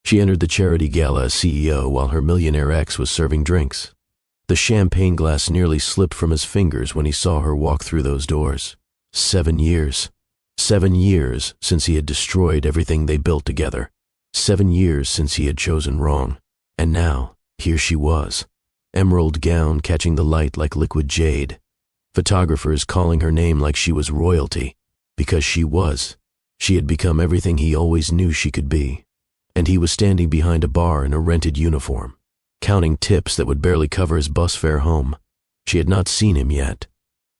She entered the charity gala as CEO while her millionaire ex was serving drinks. The champagne glass nearly slipped from his fingers when he saw her walk through those doors. 7 years. 7 years since he had destroyed everything they built together. 7 years since he had chosen wrong. And now, here she was. Emerald gown catching the light like liquid jade. Photographers calling her name like she was royalty. Because she was. She had become everything he always knew she could be. And he was standing behind a bar in a rented uniform, counting tips that would barely cover his bus fare home. She had not seen him yet,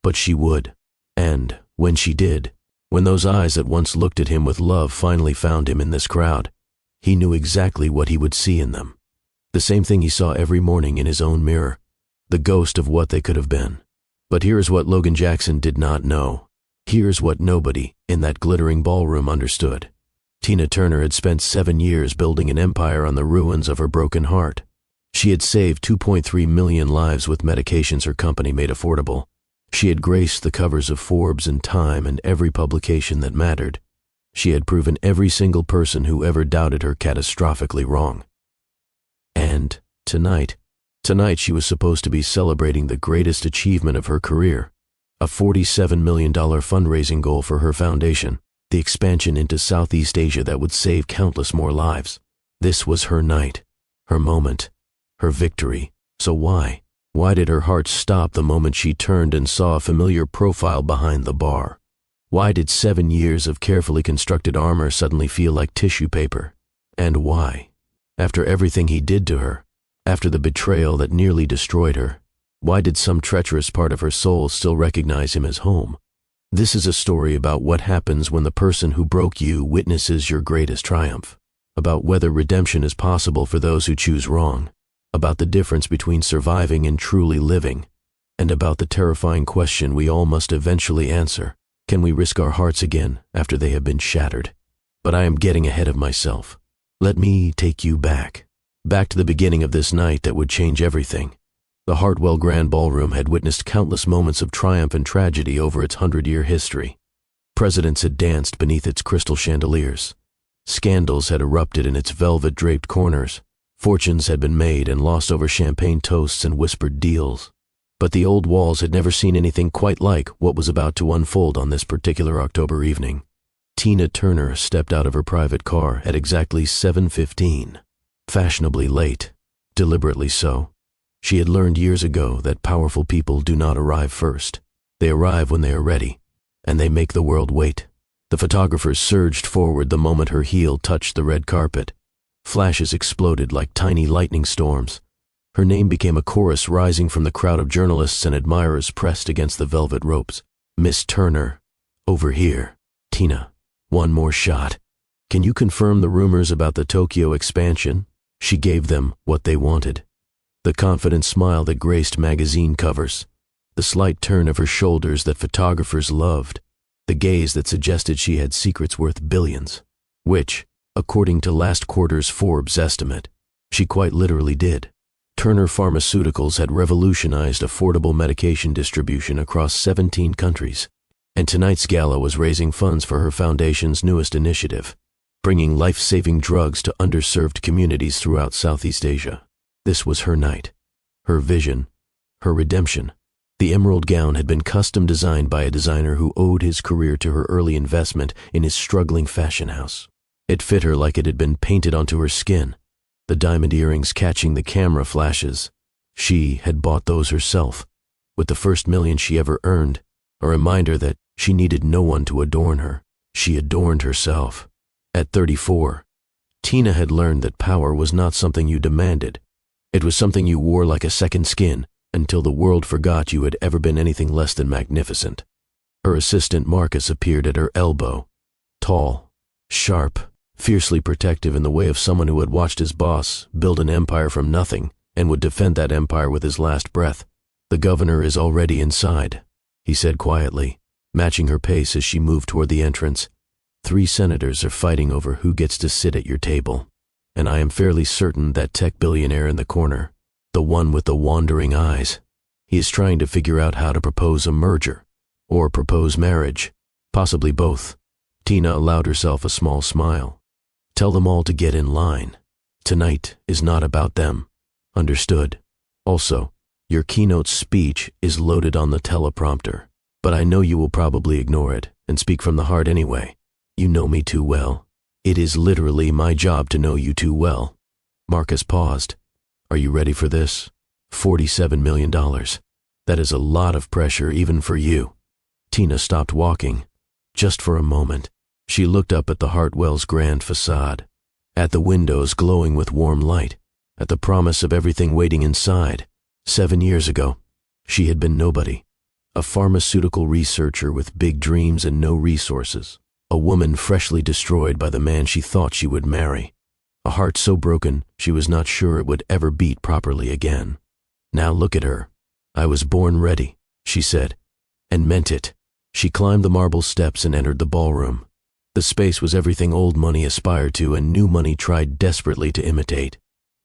but she would. And when she did, when those eyes that once looked at him with love finally found him in this crowd, he knew exactly what he would see in them. The same thing he saw every morning in his own mirror, the ghost of what they could have been. But here's what Logan Jackson did not know. Here's what nobody in that glittering ballroom understood. Tina Turner had spent 7 years building an empire on the ruins of her broken heart. She had saved 2.3 million lives with medications her company made affordable. She had graced the covers of Forbes and Time and every publication that mattered. She had proven every single person who ever doubted her catastrophically wrong. And tonight she was supposed to be celebrating the greatest achievement of her career, a $47 million fundraising goal for her foundation, the expansion into Southeast Asia that would save countless more lives. This was her night, her moment, her victory. So why? Why did her heart stop the moment she turned and saw a familiar profile behind the bar? Why did 7 years of carefully constructed armor suddenly feel like tissue paper? And why? After everything he did to her, after the betrayal that nearly destroyed her, why did some treacherous part of her soul still recognize him as home? This is a story about what happens when the person who broke you witnesses your greatest triumph, about whether redemption is possible for those who choose wrong, about the difference between surviving and truly living, and about the terrifying question we all must eventually answer: can we risk our hearts again after they have been shattered? But I am getting ahead of myself. Let me take you back to the beginning of this night that would change everything. The Hartwell Grand Ballroom had witnessed countless moments of triumph and tragedy over its 100-year history. Presidents had danced beneath its crystal chandeliers. Scandals had erupted in its velvet-draped corners. Fortunes had been made and lost over champagne toasts and whispered deals. But the old walls had never seen anything quite like what was about to unfold on this particular October evening. Tina Turner stepped out of her private car at exactly 7:15, fashionably late, deliberately so. She had learned years ago that powerful people do not arrive first. They arrive when they are ready, and they make the world wait. The photographers surged forward the moment her heel touched the red carpet. Flashes exploded like tiny lightning storms. Her name became a chorus rising from the crowd of journalists and admirers pressed against the velvet ropes. "Miss Turner, over here. Tina, one more shot. Can you confirm the rumors about the Tokyo expansion?" She gave them what they wanted. The confident smile that graced magazine covers, the slight turn of her shoulders that photographers loved, the gaze that suggested she had secrets worth billions, which, according to last quarter's Forbes estimate, she quite literally did. Turner Pharmaceuticals had revolutionized affordable medication distribution across 17 countries, and tonight's gala was raising funds for her foundation's newest initiative, bringing life-saving drugs to underserved communities throughout Southeast Asia. This was her night, her vision, her redemption. The emerald gown had been custom designed by a designer who owed his career to her early investment in his struggling fashion house. It fit her like it had been painted onto her skin, the diamond earrings catching the camera flashes. She had bought those herself, with the first million she ever earned, a reminder that she needed no one to adorn her. She adorned herself. At 34, Tina had learned that power was not something you demanded. It was something you wore like a second skin until the world forgot you had ever been anything less than magnificent. Her assistant Marcus appeared at her elbow, tall, sharp, fiercely protective in the way of someone who had watched his boss build an empire from nothing and would defend that empire with his last breath. "The governor is already inside," he said quietly, matching her pace as she moved toward the entrance. "3 senators are fighting over who gets to sit at your table. And I am fairly certain that tech billionaire in the corner, the one with the wandering eyes, he is trying to figure out how to propose a merger, or propose marriage, possibly both." Tina allowed herself a small smile. "Tell them all to get in line. Tonight is not about them. Understood? Also, your keynote speech is loaded on the teleprompter, but I know you will probably ignore it and speak from the heart anyway. You know me too well. It is literally my job to know you too well. Marcus paused. Are you ready for this? $47 million. That is a lot of pressure even for you. Tina stopped walking. Just for a moment, she looked up at the Hartwell's grand facade, at the windows glowing with warm light, at the promise of everything waiting inside. 7 years ago, she had been nobody. A pharmaceutical researcher with big dreams and no resources. A woman freshly destroyed by the man she thought she would marry. A heart so broken she was not sure it would ever beat properly again. Now look at her. I was born ready, she said, and meant it. She climbed the marble steps and entered the ballroom. The space was everything old money aspired to and new money tried desperately to imitate.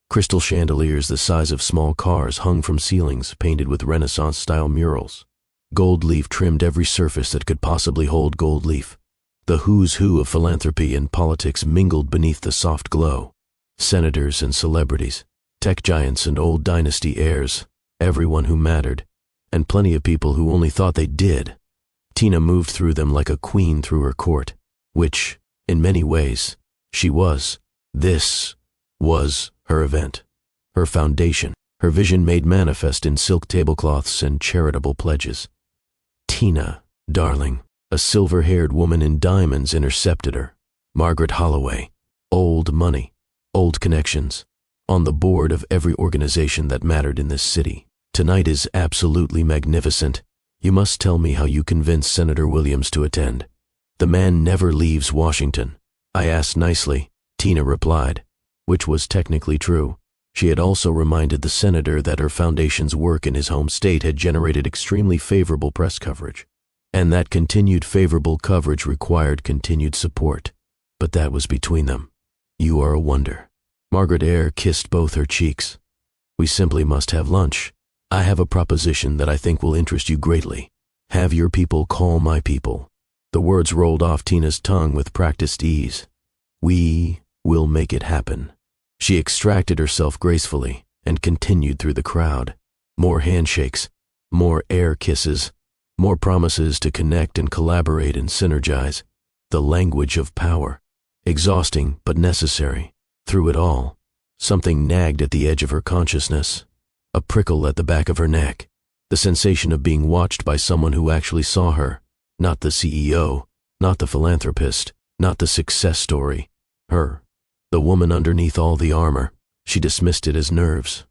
Crystal chandeliers the size of small cars hung from ceilings painted with Renaissance-style murals. Gold leaf trimmed every surface that could possibly hold gold leaf. The who's who of philanthropy and politics mingled beneath the soft glow. Senators and celebrities, tech giants and old dynasty heirs, everyone who mattered, and plenty of people who only thought they did. Tina moved through them like a queen through her court, which, in many ways, she was. This was her event, her foundation, her vision made manifest in silk tablecloths and charitable pledges. Tina, darling, a silver-haired woman in diamonds intercepted her. Margaret Holloway, old money, old connections, on the board of every organization that mattered in this city. Tonight is absolutely magnificent. You must tell me how you convinced Senator Williams to attend. The man never leaves Washington. I asked nicely, Tina replied, which was technically true. She had also reminded the senator that her foundation's work in his home state had generated extremely favorable press coverage, and that continued favorable coverage required continued support. But that was between them. You are a wonder. Margaret Eyre kissed both her cheeks. We simply must have lunch. I have a proposition that I think will interest you greatly. Have your people call my people. The words rolled off Tina's tongue with practiced ease. We will make it happen. She extracted herself gracefully and continued through the crowd. More handshakes, more air kisses, more promises to connect and collaborate and synergize. The language of power. Exhausting but necessary. Through it all, something nagged at the edge of her consciousness. A prickle at the back of her neck. The sensation of being watched by someone who actually saw her. Not the CEO, not the philanthropist, not the success story. Her. The woman underneath all the armor. She dismissed it as nerves.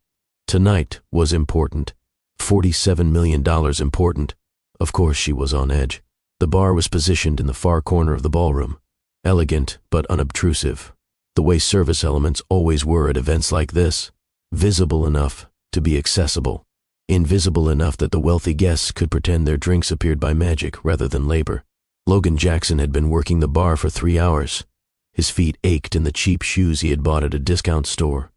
Tonight was important. $47 million important. Of course she was on edge. The bar was positioned in the far corner of the ballroom. Elegant but unobtrusive. The way service elements always were at events like this. Visible enough to be accessible. Invisible enough that the wealthy guests could pretend their drinks appeared by magic rather than labor. Logan Jackson had been working the bar for 3 hours. His feet ached in the cheap shoes he had bought at a discount store.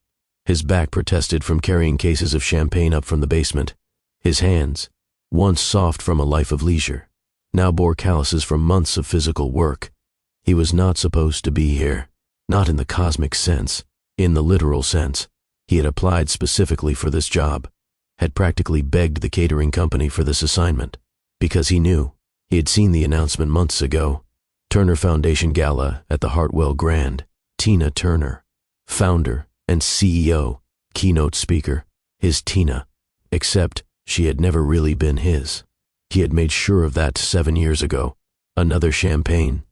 His back protested from carrying cases of champagne up from the basement. His hands, once soft from a life of leisure, now bore calluses from months of physical work. He was not supposed to be here. Not in the cosmic sense, in the literal sense. He had applied specifically for this job, had practically begged the catering company for this assignment, because he knew. He had seen the announcement months ago. Turner Foundation Gala at the Hartwell Grand. Tina Turner, founder and CEO, keynote speaker, his Tina, except she had never really been his. He had made sure of that 7 years ago. Another champagne.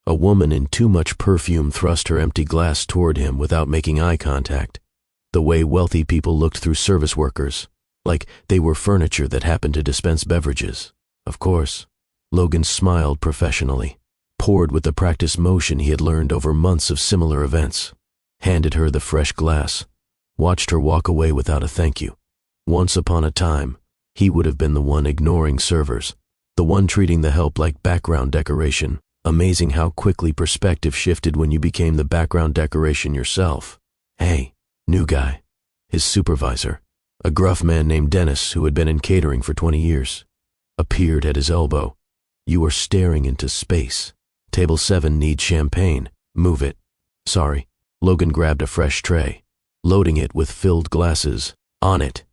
A woman in too much perfume thrust her empty glass toward him without making eye contact. The way wealthy people looked through service workers, like they were furniture that happened to dispense beverages. Of course, Logan smiled professionally, poured with the practiced motion he had learned over months of similar events, handed her the fresh glass, watched her walk away without a thank you. Once upon a time, he would have been the one ignoring servers, the one treating the help like background decoration. Amazing how quickly perspective shifted when you became the background decoration yourself. Hey, new guy. His supervisor, a gruff man named Dennis who had been in catering for 20 years, appeared at his elbow. You are staring into space. Table 7 needs champagne. Move it. Sorry. Logan grabbed a fresh tray. loading it with filled glasses. On it,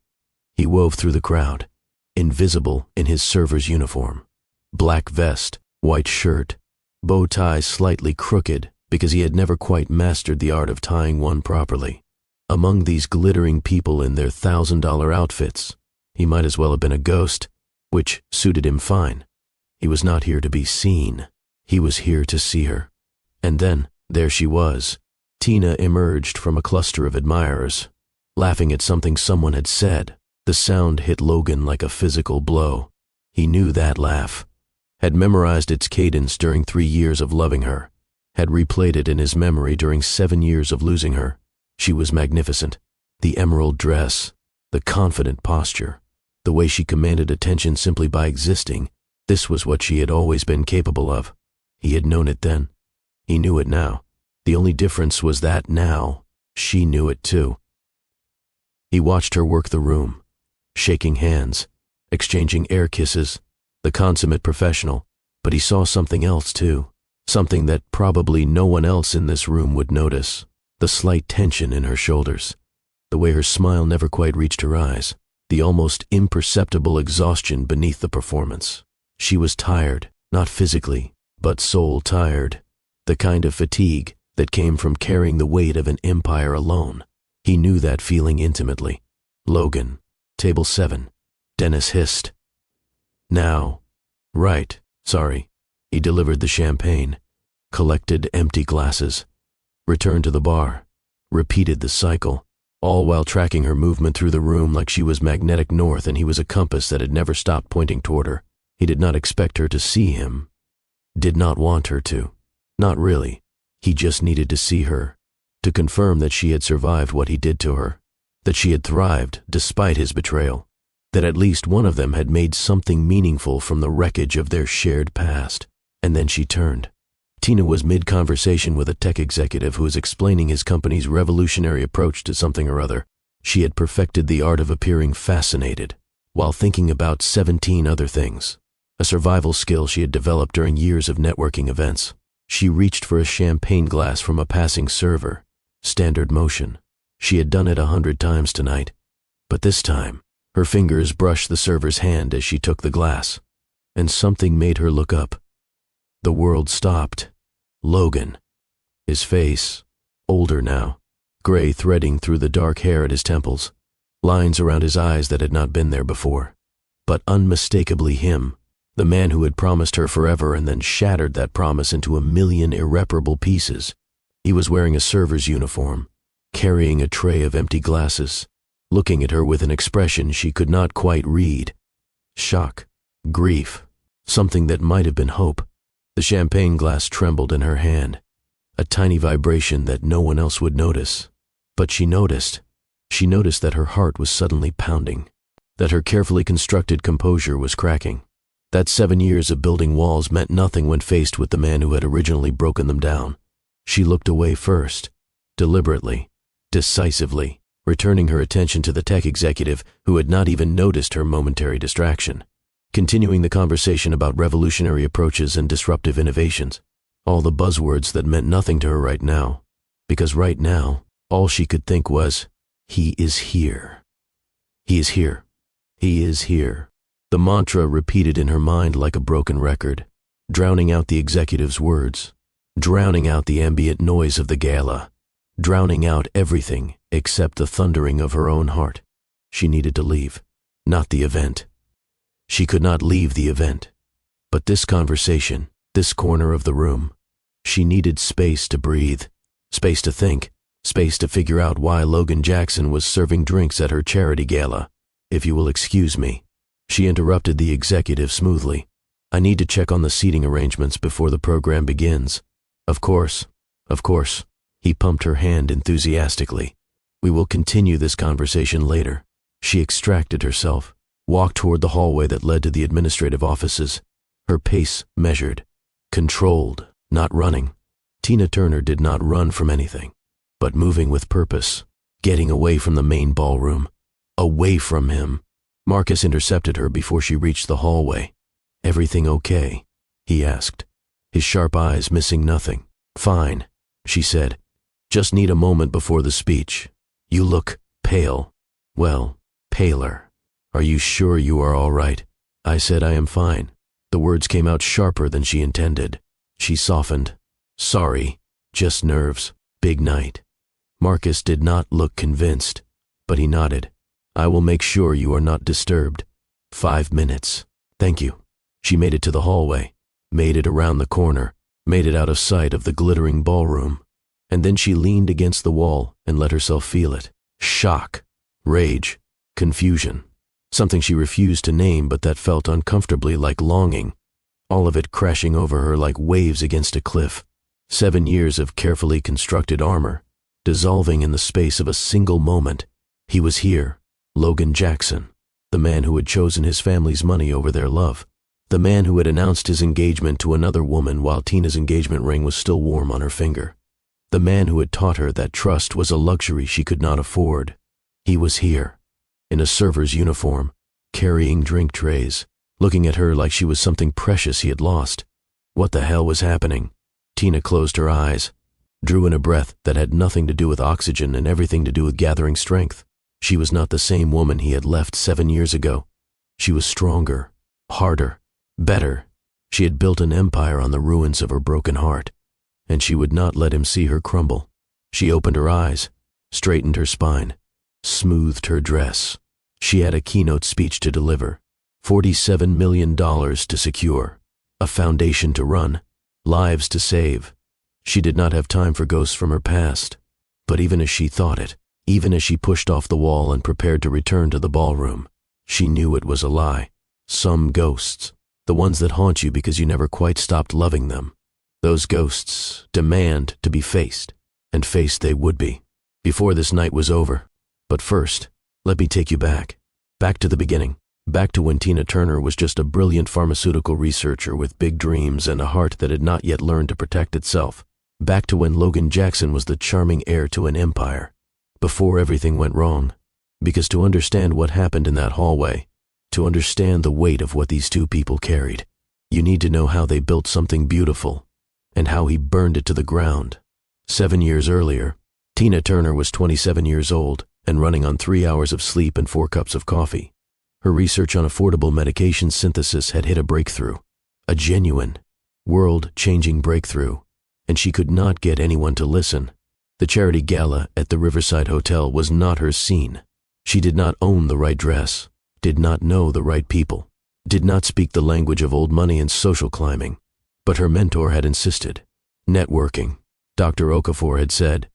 he wove through the crowd, invisible in his server's uniform. Black vest, white shirt, bow tie slightly crooked because he had never quite mastered the art of tying one properly. Among these glittering people in their $1,000 outfits, he might as well have been a ghost, which suited him fine. He was not here to be seen. He was here to see her. And then, there she was. Tina emerged from a cluster of admirers, laughing at something someone had said. The sound hit Logan like a physical blow. He knew that laugh, had memorized its cadence during 3 years of loving her, had replayed it in his memory during 7 years of losing her. She was magnificent. The emerald dress, the confident posture, the way she commanded attention simply by existing. This was what she had always been capable of. He had known it then. He knew it now. The only difference was that now, she knew it too. He watched her work the room, shaking hands, exchanging air kisses, the consummate professional, but he saw something else too, something that probably no one else in this room would notice, the slight tension in her shoulders, the way her smile never quite reached her eyes, the almost imperceptible exhaustion beneath the performance. She was tired, not physically, but soul tired, the kind of fatigue that came from carrying the weight of an empire alone. He knew that feeling intimately. Logan, table 7, Dennis hissed. Now, right, sorry. He delivered the champagne, collected empty glasses, returned to the bar, repeated the cycle, all while tracking her movement through the room like she was magnetic north and he was a compass that had never stopped pointing toward her. He did not expect her to see him, did not want her to. Not really. He just needed to see her, to confirm that she had survived what he did to her, that she had thrived despite his betrayal, that at least one of them had made something meaningful from the wreckage of their shared past. And then she turned. Tina was mid-conversation with a tech executive who was explaining his company's revolutionary approach to something or other. She had perfected the art of appearing fascinated, while thinking about 17 other things, a survival skill she had developed during years of networking events. She reached for a champagne glass from a passing server. Standard motion. She had done it 100 times tonight. But this time, her fingers brushed the server's hand as she took the glass, and something made her look up. The world stopped. Logan. His face, older now, gray threading through the dark hair at his temples, lines around his eyes that had not been there before. But unmistakably him. The man who had promised her forever and then shattered that promise into 1,000,000 irreparable pieces. He was wearing a server's uniform, carrying a tray of empty glasses, looking at her with an expression she could not quite read. Shock, grief, something that might have been hope. The champagne glass trembled in her hand, a tiny vibration that no one else would notice. But she noticed. She noticed that her heart was suddenly pounding, that her carefully constructed composure was cracking. That 7 years of building walls meant nothing when faced with the man who had originally broken them down. She looked away first, deliberately, decisively, returning her attention to the tech executive who had not even noticed her momentary distraction, continuing the conversation about revolutionary approaches and disruptive innovations, all the buzzwords that meant nothing to her right now, because right now, all she could think was, he is here. He is here. He is here. The mantra repeated in her mind like a broken record, drowning out the executive's words, drowning out the ambient noise of the gala, drowning out everything except the thundering of her own heart. She needed to leave, not the event. She could not leave the event. But this conversation, this corner of the room, she needed space to breathe, space to think, space to figure out why Logan Jackson was serving drinks at her charity gala. If you will excuse me. She interrupted the executive smoothly. I need to check on the seating arrangements before the program begins. Of course. He pumped her hand enthusiastically. We will continue this conversation later. She extracted herself, walked toward the hallway that led to the administrative offices, her pace measured, controlled, not running. Tina Turner did not run from anything, but moving with purpose, getting away from the main ballroom, away from him. Marcus intercepted her before she reached the hallway. Everything okay? He asked, his sharp eyes missing nothing. Fine, she said. Just need a moment before the speech. You look pale. Well, paler. Are you sure you are all right? I said I am fine. The words came out sharper than she intended. She softened. Sorry, just nerves. Big night. Marcus did not look convinced, but he nodded. I will make sure you are not disturbed. 5 minutes. Thank you. She made it to the hallway, made it around the corner, made it out of sight of the glittering ballroom, and then she leaned against the wall and let herself feel it. Shock, rage, confusion, something she refused to name but that felt uncomfortably like longing, all of it crashing over her like waves against a cliff. 7 years of carefully constructed armor, dissolving in the space of a single moment. He was here, Logan Jackson, the man who had chosen his family's money over their love, the man who had announced his engagement to another woman while Tina's engagement ring was still warm on her finger, the man who had taught her that trust was a luxury she could not afford. He was here, in a server's uniform, carrying drink trays, looking at her like she was something precious he had lost. What the hell was happening? Tina closed her eyes, drew in a breath that had nothing to do with oxygen and everything to do with gathering strength. She was not the same woman he had left 7 years ago. She was stronger, harder, better. She had built an empire on the ruins of her broken heart, and she would not let him see her crumble. She opened her eyes, straightened her spine, smoothed her dress. She had a keynote speech to deliver, $47 million to secure, a foundation to run, lives to save. She did not have time for ghosts from her past, but even as she thought it, even as she pushed off the wall and prepared to return to the ballroom, she knew it was a lie. Some ghosts, the ones that haunt you because you never quite stopped loving them, those ghosts demand to be faced, and faced they would be, before this night was over. But first, let me take you back to the beginning. Back to when Tina Turner was just a brilliant pharmaceutical researcher with big dreams and a heart that had not yet learned to protect itself. Back to when Logan Jackson was the charming heir to an empire. Before everything went wrong. Because to understand what happened in that hallway, to understand the weight of what these two people carried, you need to know how they built something beautiful, and how he burned it to the ground. 7 years earlier, Tina Turner was 27 years old and running on 3 hours of sleep and 4 cups of coffee. Her research on affordable medication synthesis had hit a breakthrough, a genuine, world-changing breakthrough, and she could not get anyone to listen. The charity gala at the Riverside Hotel was not her scene. She did not own the right dress, did not know the right people, did not speak the language of old money and social climbing. But her mentor had insisted. Networking, Dr. Okafor had said,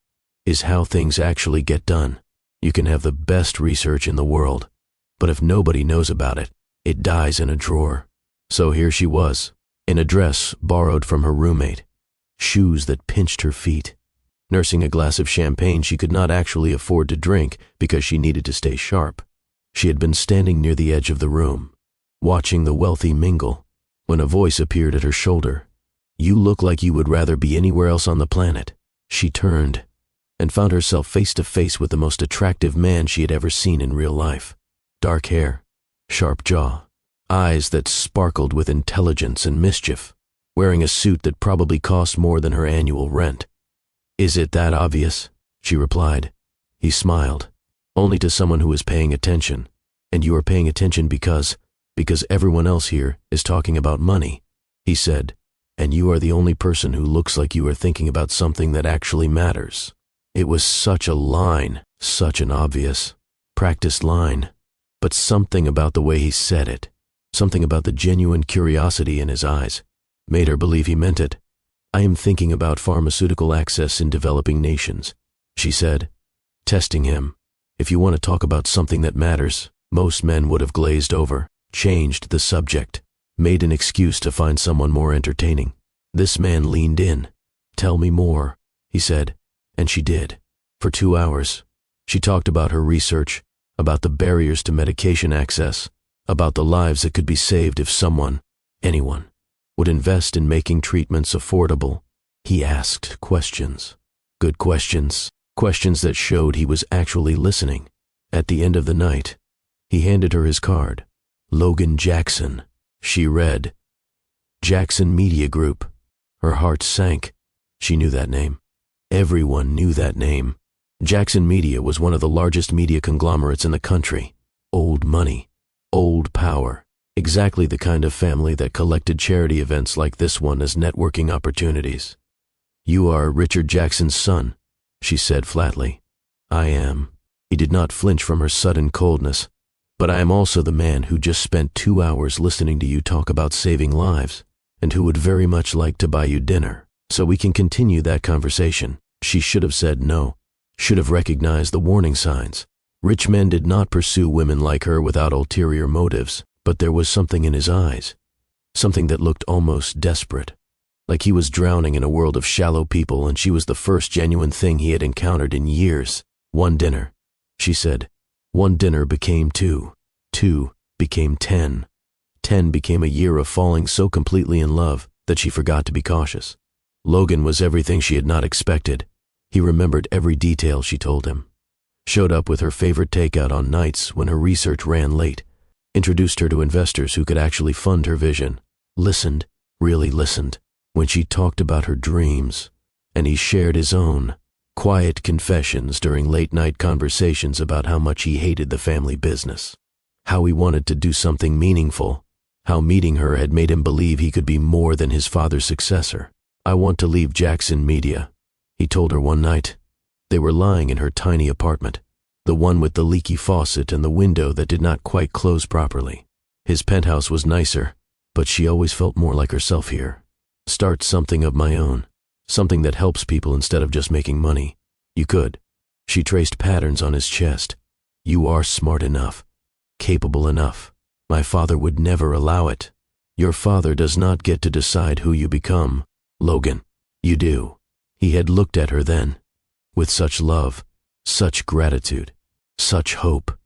is how things actually get done. You can have the best research in the world, but if nobody knows about it, it dies in a drawer. So here she was, in a dress borrowed from her roommate, shoes that pinched her feet, nursing a glass of champagne she could not actually afford to drink because she needed to stay sharp. She had been standing near the edge of the room, watching the wealthy mingle, when a voice appeared at her shoulder. You look like you would rather be anywhere else on the planet. She turned and found herself face to face with the most attractive man she had ever seen in real life. Dark hair, sharp jaw, eyes that sparkled with intelligence and mischief, wearing a suit that probably cost more than her annual rent. Is it that obvious? She replied. He smiled. Only to someone who is paying attention. And you are paying attention because everyone else here is talking about money, he said, and you are the only person who looks like you are thinking about something that actually matters. It was such a line, such an obvious, practiced line, but something about the way he said it, something about the genuine curiosity in his eyes, made her believe he meant it. I am thinking about pharmaceutical access in developing nations, she said, testing him. If you want to talk about something that matters, most men would have glazed over, changed the subject, made an excuse to find someone more entertaining. This man leaned in. Tell me more, he said, and she did. For 2 hours, she talked about her research, about the barriers to medication access, about the lives that could be saved if someone, anyone, would invest in making treatments affordable. He asked questions. Good questions. Questions that showed he was actually listening. At the end of the night, he handed her his card. Logan Jackson. She read. Jackson Media Group. Her heart sank. She knew that name. Everyone knew that name. Jackson Media was one of the largest media conglomerates in the country. Old money, old power, exactly the kind of family that collected charity events like this one as networking opportunities. "You are Richard Jackson's son," she said flatly. "I am." He did not flinch from her sudden coldness. "But I am also the man who just spent 2 hours listening to you talk about saving lives, and who would very much like to buy you dinner, so we can continue that conversation." She should have said no, should have recognized the warning signs. Rich men did not pursue women like her without ulterior motives, but there was something in his eyes, something that looked almost desperate, like he was drowning in a world of shallow people and she was the first genuine thing he had encountered in years. "One dinner," she said. "One dinner became 2. 2 became 10. 10 became a year of falling so completely in love that she forgot to be cautious." Logan was everything she had not expected. He remembered every detail she told him. Showed up with her favorite takeout on nights when her research ran late. Introduced her to investors who could actually fund her vision. Listened, really listened, when she talked about her dreams. And he shared his own. Quiet confessions during late-night conversations about how much he hated the family business. How he wanted to do something meaningful. How meeting her had made him believe he could be more than his father's successor. "I want to leave Jackson Media," he told her one night. They were lying in her tiny apartment, the one with the leaky faucet and the window that did not quite close properly. His penthouse was nicer, but she always felt more like herself here. "Start something of my own, something that helps people instead of just making money. You could." She traced patterns on his chest. "You are smart enough, capable enough. My father would never allow it. Your father does not get to decide who you become, Logan. You do." He had looked at her then, with such love, such gratitude, such hope.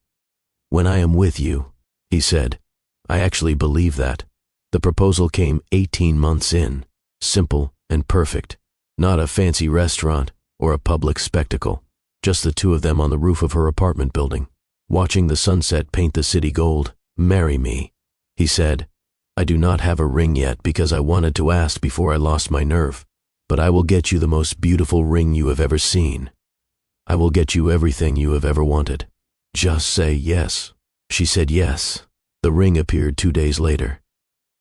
"When I am with you," he said. "I actually believe that." The proposal came 18 months in, simple and perfect. Not a fancy restaurant or a public spectacle, just the two of them on the roof of her apartment building, watching the sunset paint the city gold. "Marry me," he said. "I do not have a ring yet because I wanted to ask before I lost my nerve, but I will get you the most beautiful ring you have ever seen. I will get you everything you have ever wanted. Just say yes." She said yes. The ring appeared 2 days later.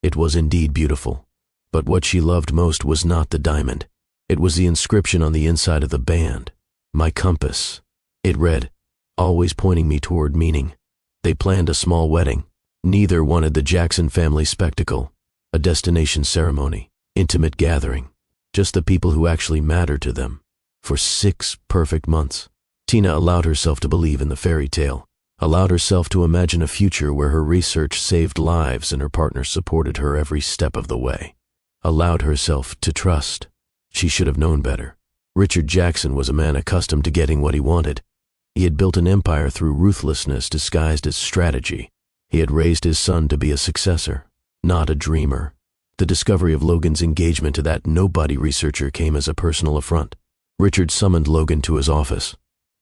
It was indeed beautiful, but what she loved most was not the diamond. It was the inscription on the inside of the band. "My compass." It read, always pointing me toward meaning. They planned a small wedding. Neither wanted the Jackson family spectacle, a destination ceremony, intimate gathering, just the people who actually mattered to them. For 6 perfect months, Tina allowed herself to believe in the fairy tale, allowed herself to imagine a future where her research saved lives and her partner supported her every step of the way, allowed herself to trust. She should have known better. Richard Jackson was a man accustomed to getting what he wanted. He had built an empire through ruthlessness disguised as strategy. He had raised his son to be a successor, not a dreamer. The discovery of Logan's engagement to that nobody researcher came as a personal affront. Richard summoned Logan to his office,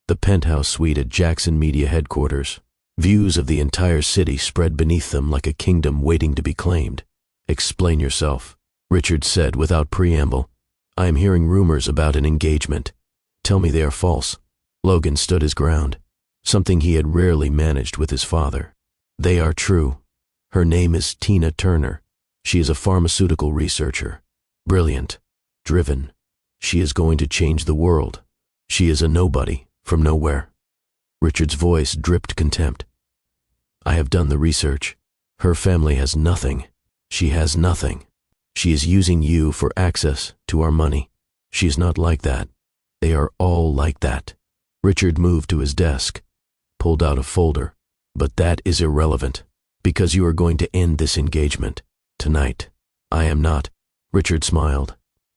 the penthouse suite at Jackson Media headquarters. Views of the entire city spread beneath them like a kingdom waiting to be claimed. "Explain yourself," Richard said without preamble. "I am hearing rumors about an engagement. Tell me they are false." Logan stood his ground, something he had rarely managed with his father. "They are true. Her name is Tina Turner. She is a pharmaceutical researcher. Brilliant. Driven. She is going to change the world. She is a nobody from nowhere." Richard's voice dripped contempt. "I have done the research. Her family has nothing. She has nothing. She is using you for access to our money. She is not like that. They are all like that." Richard moved to his desk, pulled out a folder. "But that is irrelevant, because you are going to end this engagement tonight." "I am not." Richard smiled,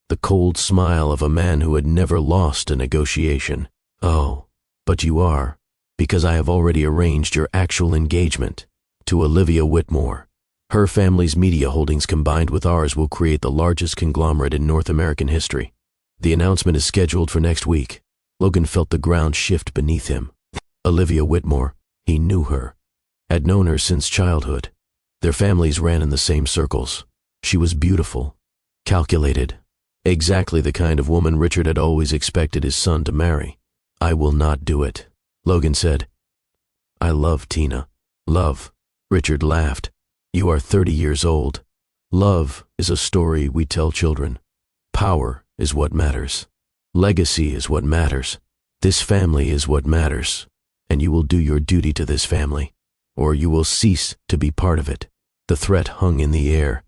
the cold smile of a man who had never lost a negotiation. "Oh, but you are, because I have already arranged your actual engagement to Olivia Whitmore. Her family's media holdings combined with ours will create the largest conglomerate in North American history. The announcement is scheduled for next week." Logan felt the ground shift beneath him. Olivia Whitmore, he knew her, had known her since childhood. Their families ran in the same circles. She was beautiful, calculated, exactly the kind of woman Richard had always expected his son to marry. I will not do it. Logan said. I love Tina. Love. Richard laughed. You are 30 years old. Love is a story we tell children. Power is what matters. Legacy is what matters. This family is what matters. And you will do your duty to this family, or you will cease to be part of it. The threat hung in the air,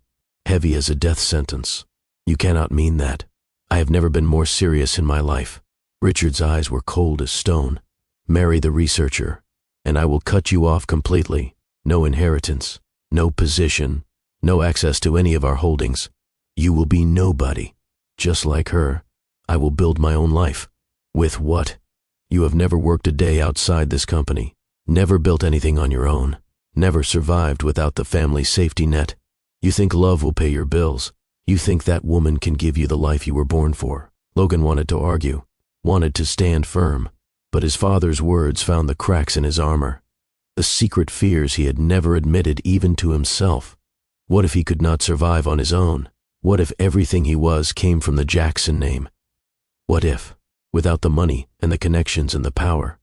heavy as a death sentence. You cannot mean that. I have never been more serious in my life. Richard's eyes were cold as stone. Marry the researcher, and I will cut you off completely. No inheritance, no position, no access to any of our holdings. You will be nobody. Just like her, I will build my own life. With what? You have never worked a day outside this company, never built anything on your own, never survived without the family safety net. You think love will pay your bills. You think that woman can give you the life you were born for. Logan wanted to argue, wanted to stand firm, but his father's words found the cracks in his armor, the secret fears he had never admitted even to himself. What if he could not survive on his own? What if everything he was came from the Jackson name? What if, without the money and the connections and the power,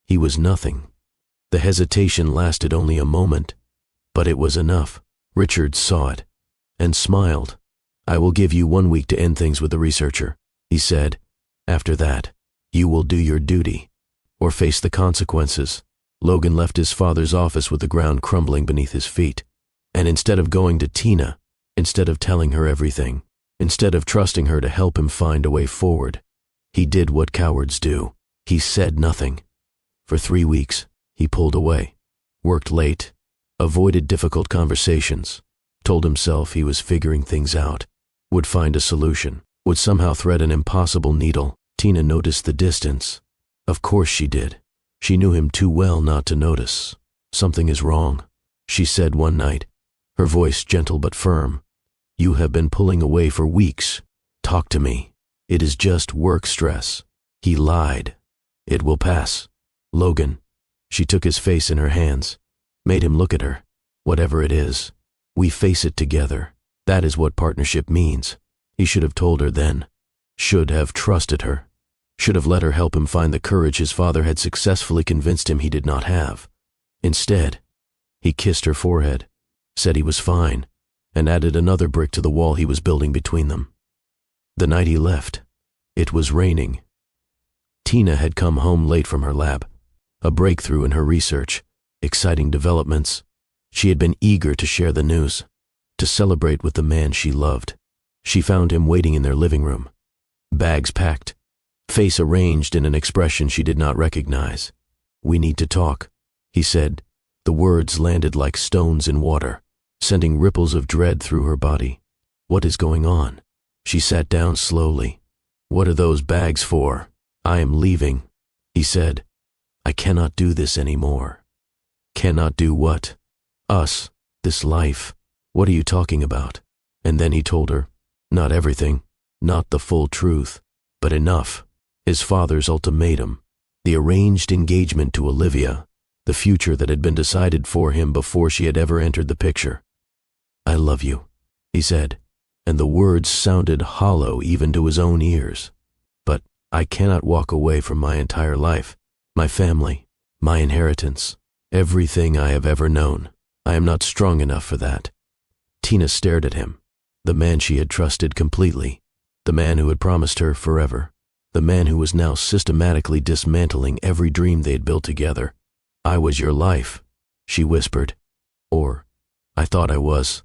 he was nothing? The hesitation lasted only a moment, but it was enough. Richard saw it and smiled. I will give you 1 week to end things with the researcher, he said. After that, you will do your duty or face the consequences. Logan left his father's office with the ground crumbling beneath his feet. And instead of going to Tina, instead of telling her everything, instead of trusting her to help him find a way forward, he did what cowards do. He said nothing. For 3 weeks, he pulled away, worked late, avoided difficult conversations, told himself he was figuring things out, would find a solution, would somehow thread an impossible needle. Tina noticed the distance. Of course she did. She knew him too well not to notice. Something is wrong, she said one night, her voice gentle but firm. You have been pulling away for weeks. Talk to me. It is just work stress. He lied. It will pass. Logan. She took his face in her hands, made him look at her. Whatever it is, we face it together. That is what partnership means. He should have told her then. Should have trusted her. Should have let her help him find the courage his father had successfully convinced him he did not have. Instead, he kissed her forehead, said he was fine, and added another brick to the wall he was building between them. The night he left, it was raining. Tina had come home late from her lab, a breakthrough in her research, exciting developments. She had been eager to share the news, to celebrate with the man she loved. She found him waiting in their living room, bags packed, face arranged in an expression she did not recognize. We need to talk, he said. The words landed like stones in water, sending ripples of dread through her body. What is going on? She sat down slowly. What are those bags for? I am leaving, he said. I cannot do this anymore. Cannot do what? Us, this life. What are you talking about? And then he told her, not everything, not the full truth, but enough. His father's ultimatum, the arranged engagement to Olivia, the future that had been decided for him before she had ever entered the picture. I love you, he said, and the words sounded hollow even to his own ears. But I cannot walk away from my entire life, my family, my inheritance, everything I have ever known. I am not strong enough for that. Tina stared at him, the man she had trusted completely, the man who had promised her forever, the man who was now systematically dismantling every dream they had built together. I was your life, she whispered. Or, I thought I was.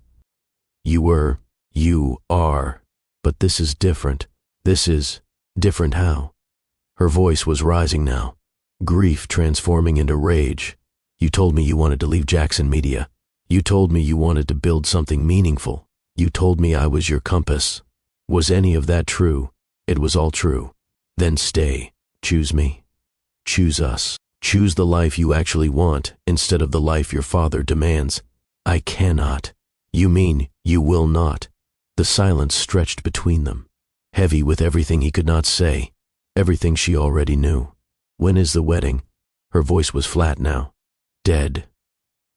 You were, you are, but this is different. This is different how? Her voice was rising now, grief transforming into rage. You told me you wanted to leave Jackson Media. You told me you wanted to build something meaningful. You told me I was your compass. Was any of that true? It was all true. Then stay. Choose me. Choose us. Choose the life you actually want instead of the life your father demands. I cannot. You mean you will not. The silence stretched between them, heavy with everything he could not say, everything she already knew. When is the wedding? Her voice was flat now. Dead.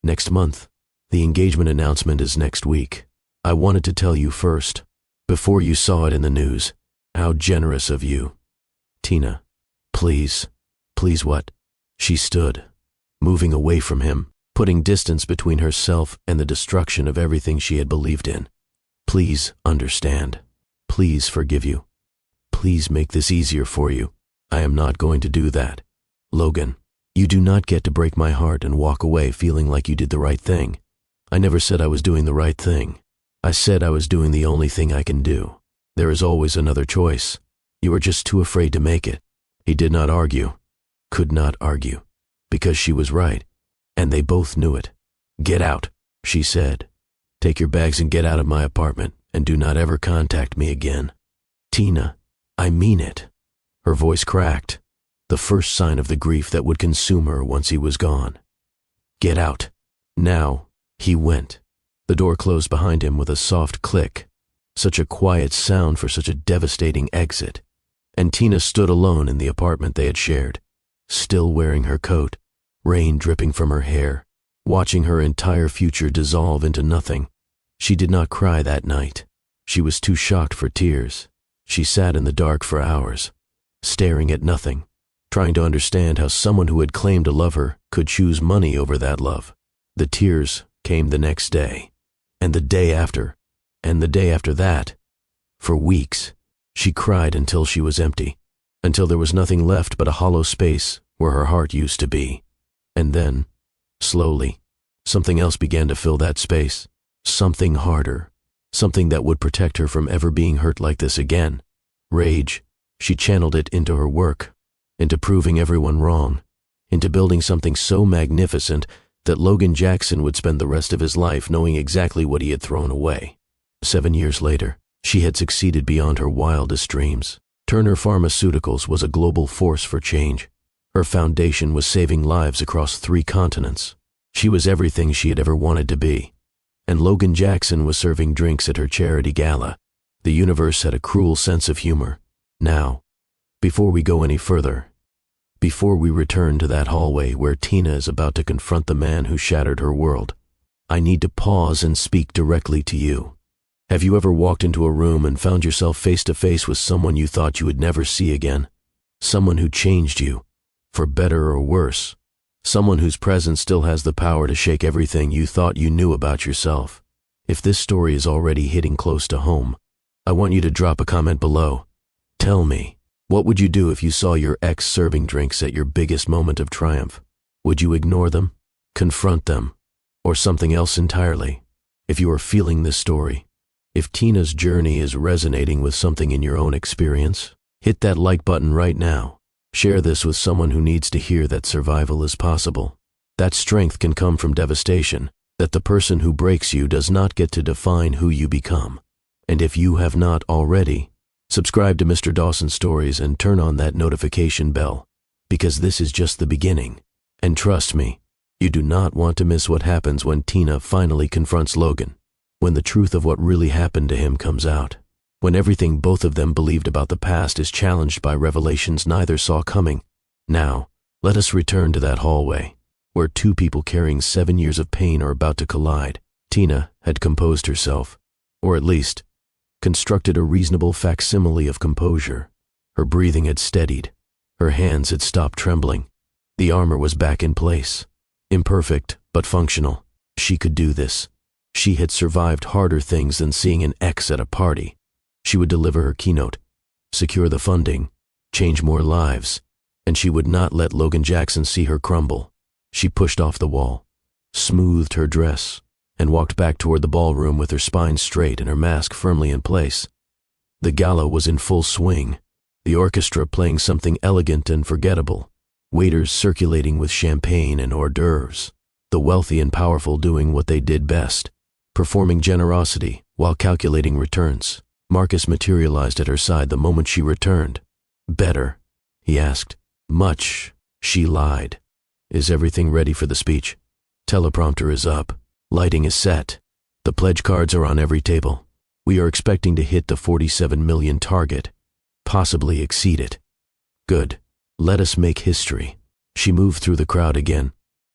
Next month. The engagement announcement is next week. I wanted to tell you first, before you saw it in the news. How generous of you. Tina, please. Please what? She stood, moving away from him, putting distance between herself and the destruction of everything she had believed in. Please understand. Please forgive you. Please make this easier for you. I am not going to do that. Logan, you do not get to break my heart and walk away feeling like you did the right thing. I never said I was doing the right thing. I said I was doing the only thing I can do. There is always another choice. You are just too afraid to make it. He did not argue, could not argue, because she was right, and they both knew it. Get out, she said. Take your bags and get out of my apartment, and do not ever contact me again. Tina, I mean it. Her voice cracked, the first sign of the grief that would consume her once he was gone. Get out. Now, he went. The door closed behind him with a soft click, such a quiet sound for such a devastating exit. And Tina stood alone in the apartment they had shared, still wearing her coat, rain dripping from her hair, watching her entire future dissolve into nothing. She did not cry that night. She was too shocked for tears. She sat in the dark for hours, staring at nothing, trying to understand how someone who had claimed to love her could choose money over that love. The tears came the next day, and the day after, and the day after that. For weeks, she cried until she was empty, until there was nothing left but a hollow space where her heart used to be. And then, slowly, something else began to fill that space, something harder, something that would protect her from ever being hurt like this again. Rage. She channeled it into her work, into proving everyone wrong, into building something so magnificent that Logan Jackson would spend the rest of his life knowing exactly what he had thrown away. 7 years later, she had succeeded beyond her wildest dreams. Turner Pharmaceuticals was a global force for change. Her foundation was saving lives across 3 continents. She was everything she had ever wanted to be. And Logan Jackson was serving drinks at her charity gala. The universe had a cruel sense of humor. Now, before we go any further, before we return to that hallway where Tina is about to confront the man who shattered her world, I need to pause and speak directly to you. Have you ever walked into a room and found yourself face to face with someone you thought you would never see again? Someone who changed you, for better or worse. Someone whose presence still has the power to shake everything you thought you knew about yourself. If this story is already hitting close to home, I want you to drop a comment below. Tell me, what would you do if you saw your ex serving drinks at your biggest moment of triumph? Would you ignore them, confront them, or something else entirely? If you are feeling this story, if Tina's journey is resonating with something in your own experience, hit that like button right now. Share this with someone who needs to hear that survival is possible, that strength can come from devastation, that the person who breaks you does not get to define who you become. And if you have not already, subscribe to Mr. Dawson Stories and turn on that notification bell, because this is just the beginning. And trust me, you do not want to miss what happens when Tina finally confronts Logan, when the truth of what really happened to him comes out. When everything both of them believed about the past is challenged by revelations neither saw coming. Now, let us return to that hallway, where 2 people carrying 7 years of pain are about to collide. Tina had composed herself, or at least, constructed a reasonable facsimile of composure. Her breathing had steadied. Her hands had stopped trembling. The armor was back in place. Imperfect, but functional. She could do this. She had survived harder things than seeing an ex at a party. She would deliver her keynote, secure the funding, change more lives, and she would not let Logan Jackson see her crumble. She pushed off the wall, smoothed her dress, and walked back toward the ballroom with her spine straight and her mask firmly in place. The gala was in full swing, the orchestra playing something elegant and forgettable, waiters circulating with champagne and hors d'oeuvres, the wealthy and powerful doing what they did best, performing generosity while calculating returns. Marcus materialized at her side the moment she returned. Better, he asked. Much, she lied. Is everything ready for the speech? Teleprompter is up. Lighting is set. The pledge cards are on every table. We are expecting to hit the 47 million target, possibly exceed it. Good. Let us make history. She moved through the crowd again,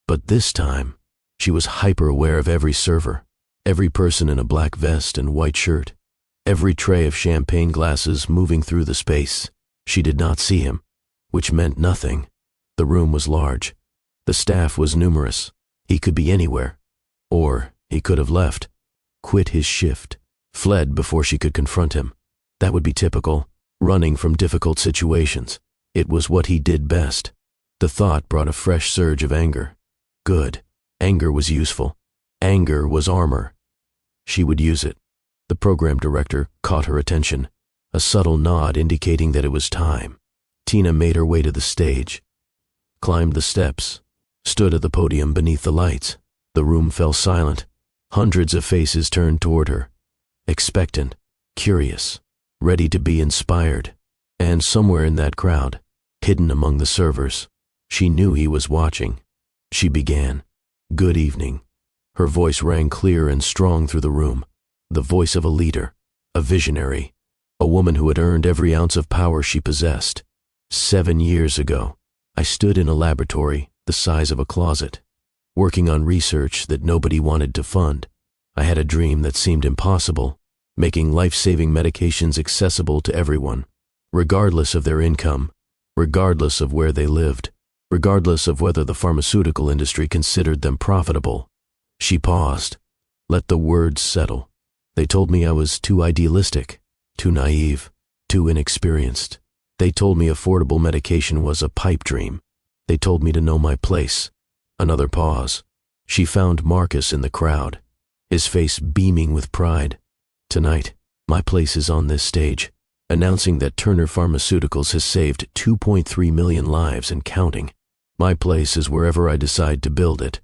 but this time, she was hyper-aware of every server, every person in a black vest and white shirt, every tray of champagne glasses moving through the space. She did not see him, which meant nothing. The room was large. The staff was numerous. He could be anywhere. Or he could have left, quit his shift, fled before she could confront him. That would be typical, running from difficult situations. It was what he did best. The thought brought a fresh surge of anger. Good. Anger was useful. Anger was armor. She would use it. The program director caught her attention, a subtle nod indicating that it was time. Tina made her way to the stage, climbed the steps, stood at the podium beneath the lights. The room fell silent. Hundreds of faces turned toward her, expectant, curious, ready to be inspired. And somewhere in that crowd, hidden among the servers, she knew he was watching. She began, "Good evening." Her voice rang clear and strong through the room, the voice of a leader, a visionary, a woman who had earned every ounce of power she possessed. 7 years ago, I stood in a laboratory the size of a closet, working on research that nobody wanted to fund. I had a dream that seemed impossible, making life-saving medications accessible to everyone, regardless of their income, regardless of where they lived, regardless of whether the pharmaceutical industry considered them profitable. She paused, let the words settle. They told me I was too idealistic, too naive, too inexperienced. They told me affordable medication was a pipe dream. They told me to know my place. Another pause. She found Marcus in the crowd, his face beaming with pride. Tonight, my place is on this stage, announcing that Turner Pharmaceuticals has saved 2.3 million lives and counting. My place is wherever I decide to build it.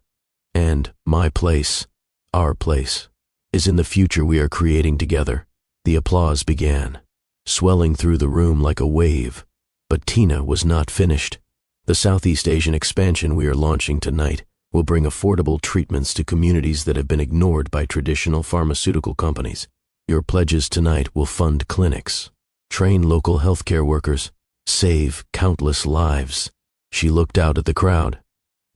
And my place, our place, is in the future we are creating together. The applause began, swelling through the room like a wave. But Tina was not finished. The Southeast Asian expansion we are launching tonight will bring affordable treatments to communities that have been ignored by traditional pharmaceutical companies. Your pledges tonight will fund clinics, train local healthcare workers, save countless lives. She looked out at the crowd,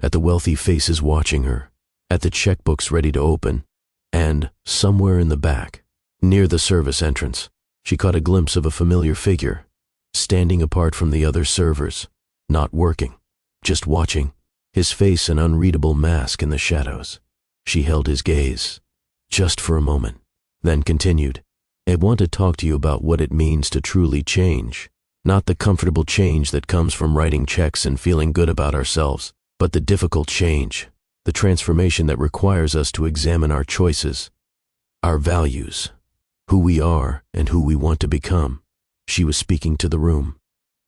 at the wealthy faces watching her, at the checkbooks ready to open, and somewhere in the back, near the service entrance, she caught a glimpse of a familiar figure, standing apart from the other servers, not working, just watching, his face an unreadable mask in the shadows. She held his gaze, just for a moment, then continued, "I want to talk to you about what it means to truly change. Not the comfortable change that comes from writing checks and feeling good about ourselves, but the difficult change, the transformation that requires us to examine our choices, our values, who we are and who we want to become." She was speaking to the room,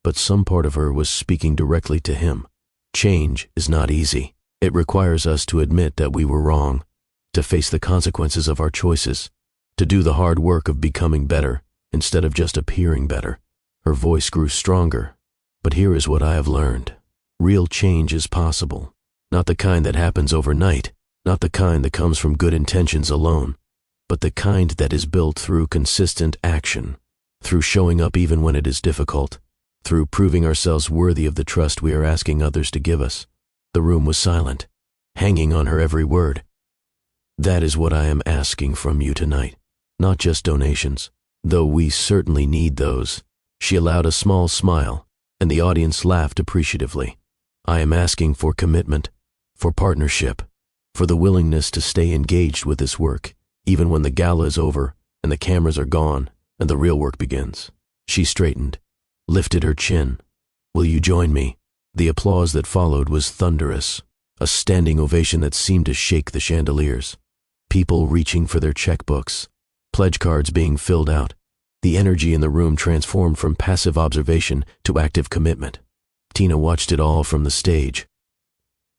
but some part of her was speaking directly to him. Change is not easy. It requires us to admit that we were wrong, to face the consequences of our choices, to do the hard work of becoming better instead of just appearing better. Her voice grew stronger, but here is what I have learned. Real change is possible, not the kind that happens overnight, not the kind that comes from good intentions alone, but the kind that is built through consistent action, through showing up even when it is difficult, through proving ourselves worthy of the trust we are asking others to give us. The room was silent, hanging on her every word. That is what I am asking from you tonight, not just donations, though we certainly need those. She allowed a small smile, and the audience laughed appreciatively. I am asking for commitment, for partnership, for the willingness to stay engaged with this work, even when the gala is over and the cameras are gone and the real work begins. She straightened, lifted her chin. Will you join me? The applause that followed was thunderous, a standing ovation that seemed to shake the chandeliers. People reaching for their checkbooks, pledge cards being filled out. The energy in the room transformed from passive observation to active commitment. Tina watched it all from the stage,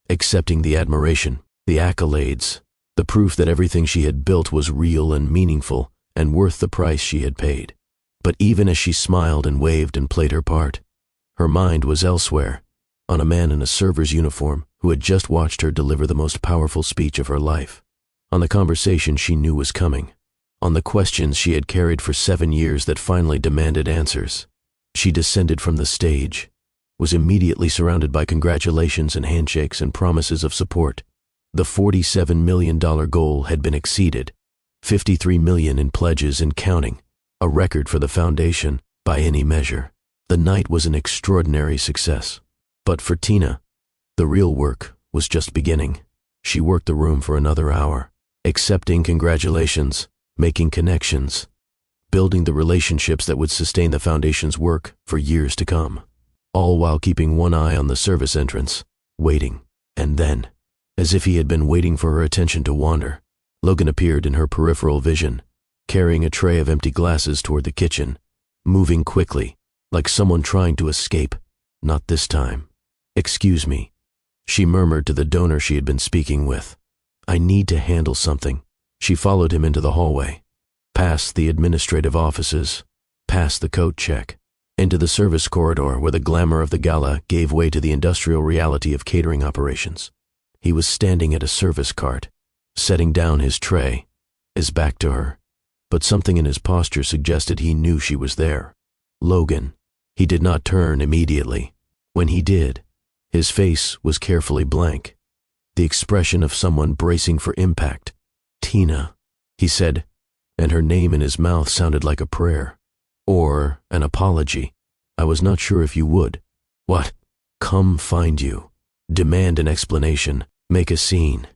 accepting the admiration, the accolades, the proof that everything she had built was real and meaningful and worth the price she had paid. But even as she smiled and waved and played her part, her mind was elsewhere, on a man in a server's uniform who had just watched her deliver the most powerful speech of her life, on the conversation she knew was coming, on the questions she had carried for 7 years that finally demanded answers. She descended from the stage, was immediately surrounded by congratulations and handshakes and promises of support. The $47 million goal had been exceeded, $53 million in pledges and counting, a record for the foundation by any measure. The night was an extraordinary success. But for Tina, the real work was just beginning. She worked the room for another hour, accepting congratulations, making connections, building the relationships that would sustain the foundation's work for years to come, all while keeping one eye on the service entrance, waiting. And then, as if he had been waiting for her attention to wander, Logan appeared in her peripheral vision, carrying a tray of empty glasses toward the kitchen, moving quickly, like someone trying to escape. Not this time. "Excuse me," she murmured to the donor she had been speaking with. "I need to handle something." She followed him into the hallway, past the administrative offices, past the coat check, into the service corridor where the glamour of the Gala gave way to the industrial reality of catering operations. He was standing at a service cart, setting down his tray, his back to her, but something in his posture suggested he knew she was there. Logan. He did not turn immediately. When he did, his face was carefully blank, the expression of someone bracing for impact. "Tina," he said, and her name in his mouth sounded like a prayer, or an apology. "I was not sure if you would." "What?" "Come find you. Demand an explanation. Make a scene."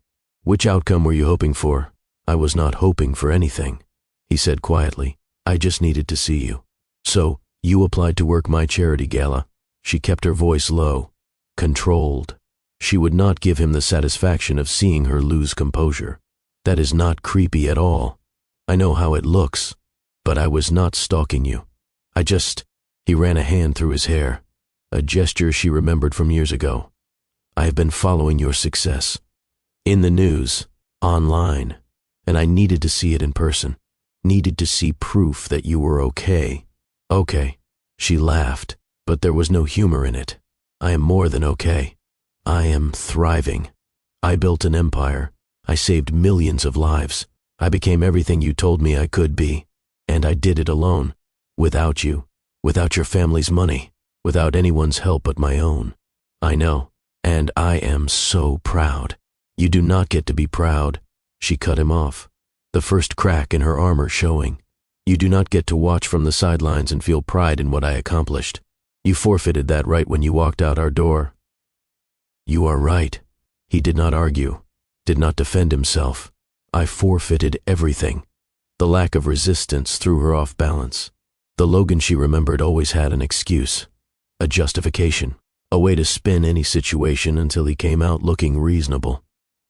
"Which outcome were you hoping for?" "I was not hoping for anything," he said quietly. "I just needed to see you." "So, you applied to work my charity gala." She kept her voice low, controlled. She would not give him the satisfaction of seeing her lose composure. "That is not creepy at all. I know how it looks, but I was not stalking you. He ran a hand through his hair, a gesture she remembered from years ago. "I have been following your success. In the news, online, and I needed to see it in person. Needed to see proof that you were okay." "Okay." She laughed, but there was no humor in it. "I am more than okay. I am thriving. I built an empire. I saved millions of lives. I became everything you told me I could be. And I did it alone. Without you. Without your family's money. Without anyone's help but my own. I know. And I am so proud." "You do not get to be proud." She cut him off, the first crack in her armor showing. "You do not get to watch from the sidelines and feel pride in what I accomplished. You forfeited that right when you walked out our door." "You are right." He did not argue, did not defend himself. "I forfeited everything." The lack of resistance threw her off balance. The Logan she remembered always had an excuse, a justification, a way to spin any situation until he came out looking reasonable.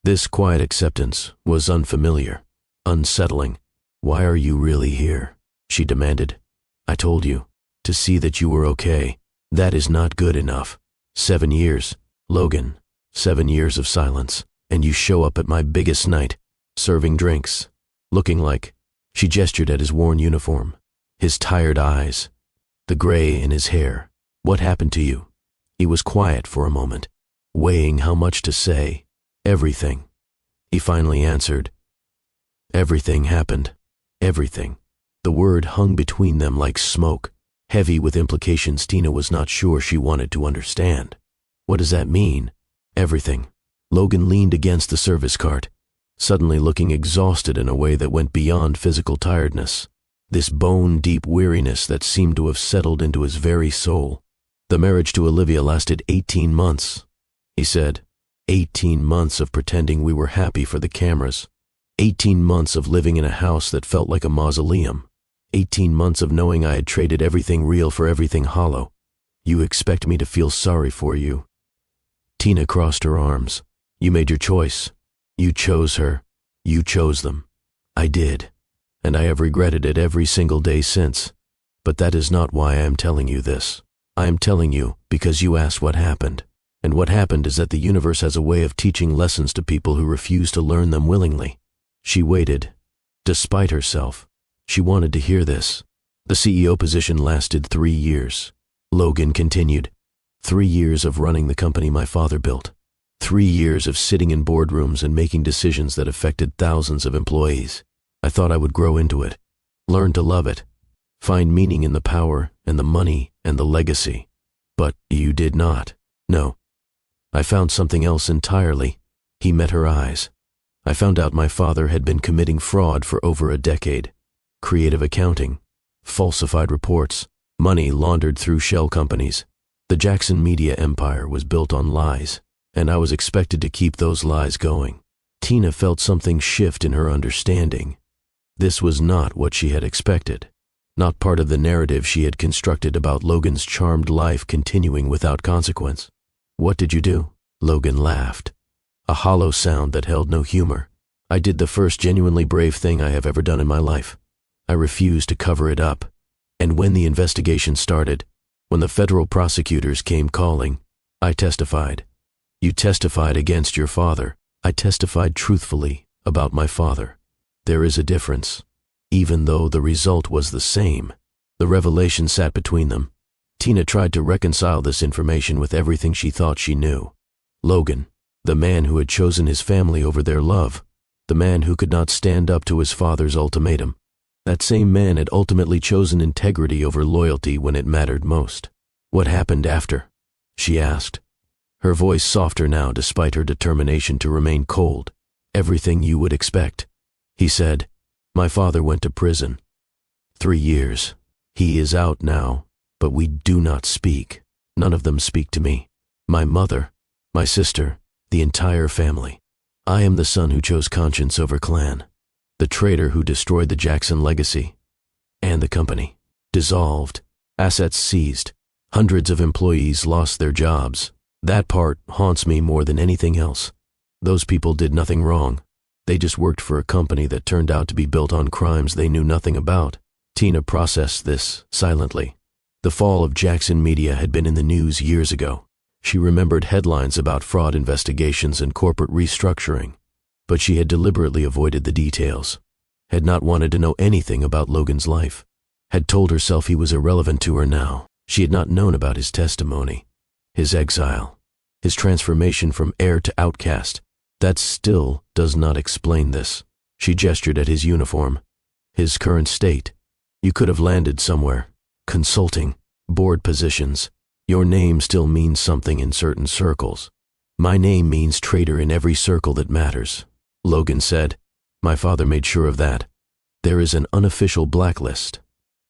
This quiet acceptance was unfamiliar, unsettling. "Why are you really here?" she demanded. "I told you, to see that you were okay. That is not good enough. 7 years, Logan, 7 years of silence, and you show up at my biggest night, serving drinks, looking like..." She gestured at his worn uniform, his tired eyes, the gray in his hair. "What happened to you?" He was quiet for a moment, weighing how much to say. "Everything." He finally answered. "Everything happened. Everything." The word hung between them like smoke, heavy with implications Tina was not sure she wanted to understand. "What does that mean?" "Everything." Logan leaned against the service cart, suddenly looking exhausted in a way that went beyond physical tiredness, this bone-deep weariness that seemed to have settled into his very soul. "The marriage to Olivia lasted 18 months, he said. 18 months of pretending we were happy for the cameras. 18 months of living in a house that felt like a mausoleum. 18 months of knowing I had traded everything real for everything hollow. You expect me to feel sorry for you?" Tina crossed her arms. "You made your choice. You chose her. You chose them. I did, and I have regretted it every single day since. But that is not why I am telling you this. I am telling you because you asked what happened. And what happened is that the universe has a way of teaching lessons to people who refuse to learn them willingly." She waited, despite herself. She wanted to hear this. "The CEO position lasted 3 years. Logan continued. 3 years of running the company my father built. 3 years of sitting in boardrooms and making decisions that affected thousands of employees. I thought I would grow into it, learn to love it, find meaning in the power and the money and the legacy. But you did not. No. I found something else entirely." He met her eyes. "I found out my father had been committing fraud for over a decade. Creative accounting, falsified reports, money laundered through shell companies. The Jackson media empire was built on lies, and I was expected to keep those lies going. Tina felt something shift in her understanding. This was not what she had expected, not part of the narrative she had constructed about Logan's charmed life continuing without consequence. "What did you do?" Logan laughed, a hollow sound that held no humor. "I did the first genuinely brave thing I have ever done in my life. I refused to cover it up. And when the investigation started, when the federal prosecutors came calling, I testified. You testified against your father. I testified truthfully about my father. There is a difference. Even though the result was the same, the revelation sat between them." Tina tried to reconcile this information with everything she thought she knew. Logan, the man who had chosen his family over their love, the man who could not stand up to his father's ultimatum, that same man had ultimately chosen integrity over loyalty when it mattered most. "What happened after?" she asked, her voice softer now despite her determination to remain cold. "Everything you would expect," he said. "My father went to prison. 3 years. He is out now, but we do not speak. None of them speak to me. My mother, my sister, the entire family. I am the son who chose conscience over clan, the traitor who destroyed the Jackson legacy. And the company. Dissolved. Assets seized. Hundreds of employees lost their jobs. That part haunts me more than anything else. Those people did nothing wrong. They just worked for a company that turned out to be built on crimes they knew nothing about." Tina processed this silently. The fall of Jackson Media had been in the news years ago. She remembered headlines about fraud investigations and corporate restructuring, but she had deliberately avoided the details, had not wanted to know anything about Logan's life, had told herself he was irrelevant to her now. She had not known about his testimony, his exile, his transformation from heir to outcast. That still does not explain this. She gestured at his uniform, his current state. "You could have landed somewhere. Consulting, board positions. Your name still means something in certain circles. My name means traitor in every circle that matters," Logan said. "My father made sure of that. There is an unofficial blacklist.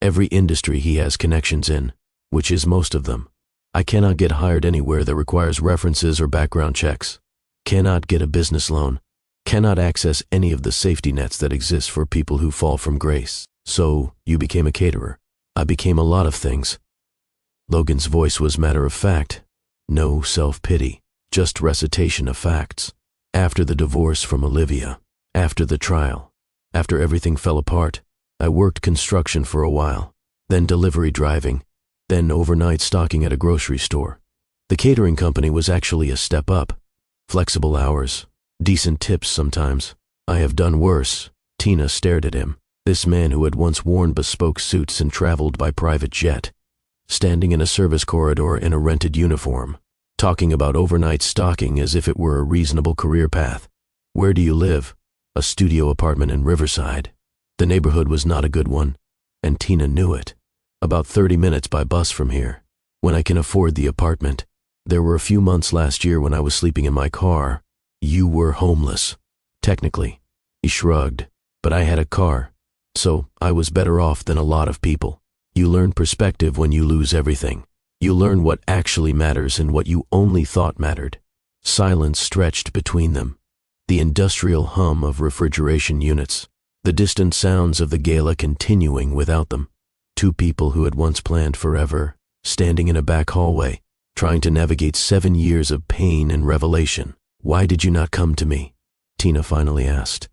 Every industry he has connections in, which is most of them. I cannot get hired anywhere that requires references or background checks. Cannot get a business loan. Cannot access any of the safety nets that exist for people who fall from grace. So you became a caterer. I became a lot of things." Logan's voice was matter of fact. No self-pity, just recitation of facts. "After the divorce from Olivia, after the trial, after everything fell apart, I worked construction for a while, then delivery driving, then overnight stocking at a grocery store. The catering company was actually a step up. Flexible hours, decent tips sometimes. I have done worse." Tina stared at him, this man who had once worn bespoke suits and traveled by private jet, standing in a service corridor in a rented uniform, talking about overnight stocking as if it were a reasonable career path. "Where do you live?" "A studio apartment in Riverside." The neighborhood was not a good one, and Tina knew it. "About 30 minutes by bus from here, when I can afford the apartment. There were a few months last year when I was sleeping in my car. You were homeless. Technically." He shrugged. "But I had a car, so I was better off than a lot of people. You learn perspective when you lose everything. You learn what actually matters and what you only thought mattered." Silence stretched between them. The industrial hum of refrigeration units, the distant sounds of the Gala continuing without them. Two people who had once planned forever, standing in a back hallway, trying to navigate 7 years of pain and revelation. "Why did you not come to me?" Tina finally asked.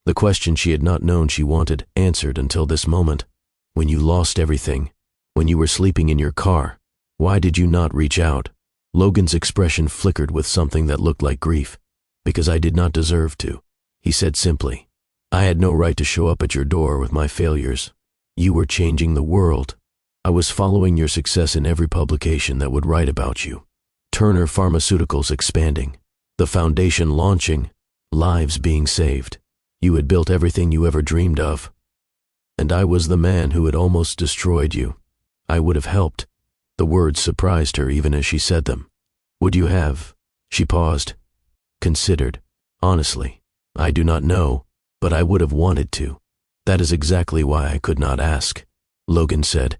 The question she had not known she wanted answered until this moment. "When you lost everything, when you were sleeping in your car, why did you not reach out?" Logan's expression flickered with something that looked like grief. "Because I did not deserve to," he said simply. "I had no right to show up at your door with my failures. You were changing the world. I was following your success in every publication that would write about you. Turner Pharmaceuticals expanding, the foundation launching, lives being saved. You had built everything you ever dreamed of. And I was the man who had almost destroyed you. I would have helped." The words surprised her even as she said them. "Would you have?" She paused, considered. "Honestly, I do not know, but I would have wanted to. That is exactly why I could not ask," Logan said.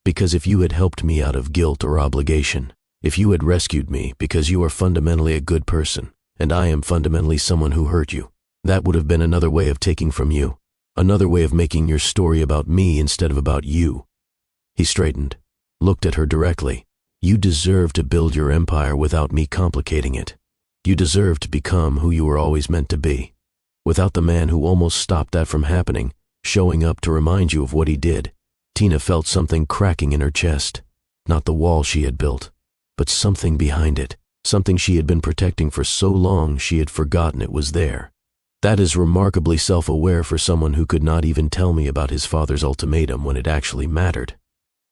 "Because if you had helped me out of guilt or obligation, If you had rescued me because you are fundamentally a good person, and I am fundamentally someone who hurt you, that would have been another way of taking from you, another way of making your story about me instead of about you." He straightened, looked at her directly. "You deserve to build your empire without me complicating it. You deserve to become who you were always meant to be, without the man who almost stopped that from happening, showing up to remind you of what he did." Tina felt something cracking in her chest, not the wall she had built, but something behind it, something she had been protecting for so long she had forgotten it was there. "That is remarkably self-aware for someone who could not even tell me about his father's ultimatum when it actually mattered."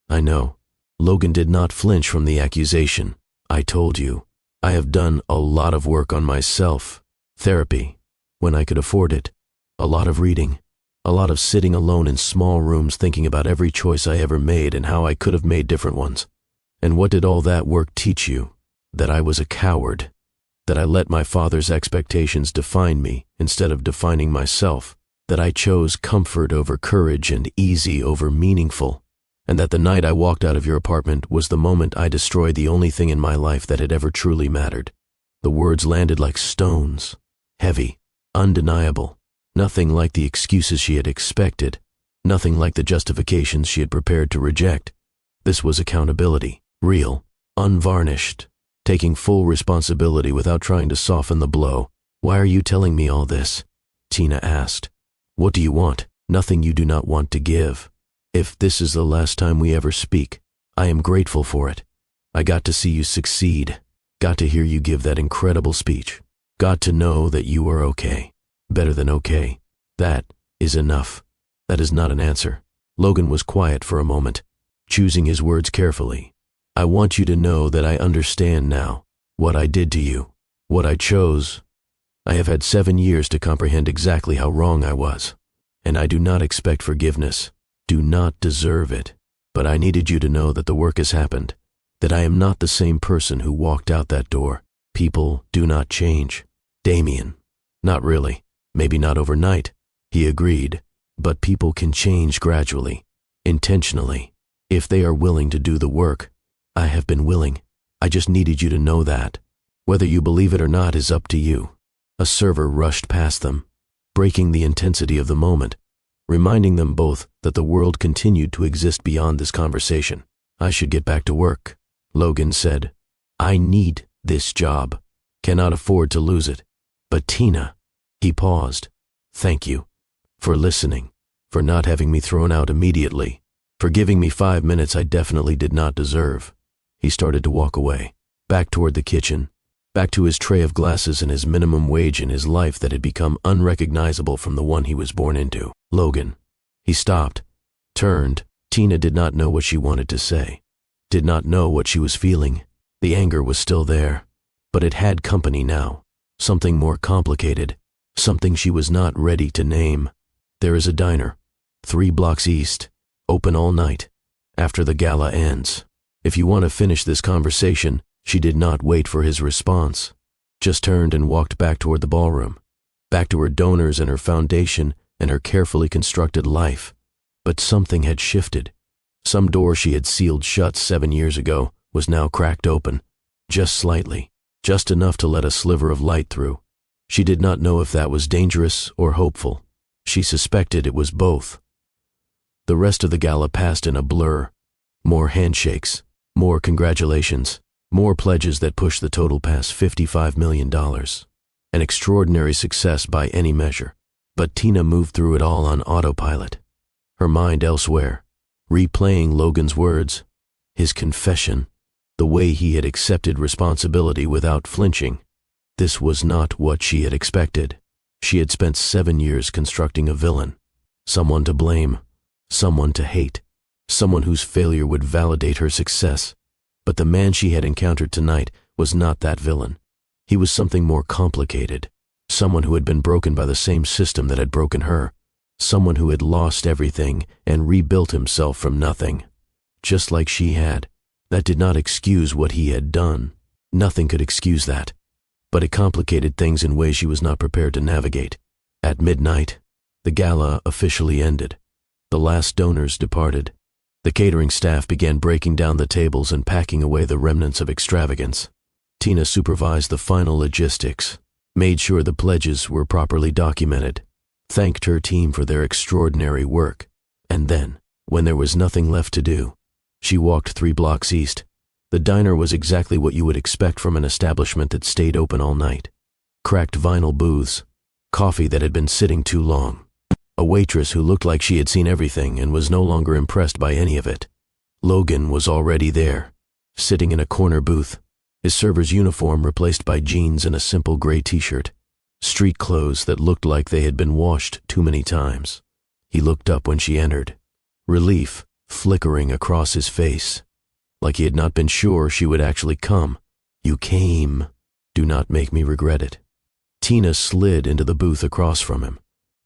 "I know." Logan did not flinch from the accusation. "I told you. I have done a lot of work on myself. Therapy, when I could afford it. A lot of reading. A lot of sitting alone in small rooms thinking about every choice I ever made and how I could have made different ones. And what did all that work teach you? That I was a coward. That I let my father's expectations define me instead of defining myself. That I chose comfort over courage and easy over meaningful. And that the night I walked out of your apartment was the moment I destroyed the only thing in my life that had ever truly mattered." The words landed like stones, heavy, undeniable. Nothing like the excuses she had expected, nothing like the justifications she had prepared to reject. This was accountability, real, unvarnished, taking full responsibility without trying to soften the blow. "Why are you telling me all this?" Tina asked. "What do you want?" "Nothing you do not want to give. If this is the last time we ever speak, I am grateful for it. I got to see you succeed, got to hear you give that incredible speech, got to know that you are okay. Better than okay. That is enough." "That is not an answer." Logan was quiet for a moment, choosing his words carefully. "I want you to know that I understand now what I did to you, what I chose. I have had 7 years to comprehend exactly how wrong I was, and I do not expect forgiveness, do not deserve it. But I needed you to know that the work has happened, that I am not the same person who walked out that door. People do not change. Damien, not really. Maybe not overnight," he agreed, "but people can change gradually, intentionally, if they are willing to do the work. I have been willing. I just needed you to know that. Whether you believe it or not is up to you." A server rushed past them, breaking the intensity of the moment, reminding them both that the world continued to exist beyond this conversation. "I should get back to work," Logan said. "I need this job. Cannot afford to lose it. But Tina," he paused, "thank you for listening, for not having me thrown out immediately, for giving me 5 minutes I definitely did not deserve." He started to walk away, back toward the kitchen, back to his tray of glasses and his minimum wage in his life that had become unrecognizable from the one he was born into. "Logan." He stopped, turned. Tina did not know what she wanted to say, did not know what she was feeling. The anger was still there, but it had company now, something more complicated, something she was not ready to name. "There is a diner, 3 blocks east, open all night, after the gala ends. If you want to finish this conversation." She did not wait for his response, just turned and walked back toward the ballroom, back to her donors and her foundation and her carefully constructed life. But something had shifted. Some door she had sealed shut 7 years ago was now cracked open, just slightly, just enough to let a sliver of light through. She did not know if that was dangerous or hopeful. She suspected it was both. The rest of the gala passed in a blur. More handshakes, more congratulations, more pledges that pushed the total past $55 million. An extraordinary success by any measure. But Tina moved through it all on autopilot, her mind elsewhere, replaying Logan's words, his confession, the way he had accepted responsibility without flinching. This was not what she had expected. She had spent 7 years constructing a villain, someone to blame, someone to hate, someone whose failure would validate her success. But the man she had encountered tonight was not that villain. He was something more complicated, someone who had been broken by the same system that had broken her, someone who had lost everything and rebuilt himself from nothing, just like she had. That did not excuse what he had done. Nothing could excuse that. But it complicated things in ways she was not prepared to navigate. At midnight, the gala officially ended. The last donors departed. The catering staff began breaking down the tables and packing away the remnants of extravagance. Tina supervised the final logistics, made sure the pledges were properly documented, thanked her team for their extraordinary work, and then, when there was nothing left to do, she walked 3 blocks east. The diner was exactly what you would expect from an establishment that stayed open all night. Cracked vinyl booths, coffee that had been sitting too long, a waitress who looked like she had seen everything and was no longer impressed by any of it. Logan was already there, sitting in a corner booth, his server's uniform replaced by jeans and a simple gray t-shirt, street clothes that looked like they had been washed too many times. He looked up when she entered, relief flickering across his face, like he had not been sure she would actually come. "You came. Do not make me regret it." Tina slid into the booth across from him.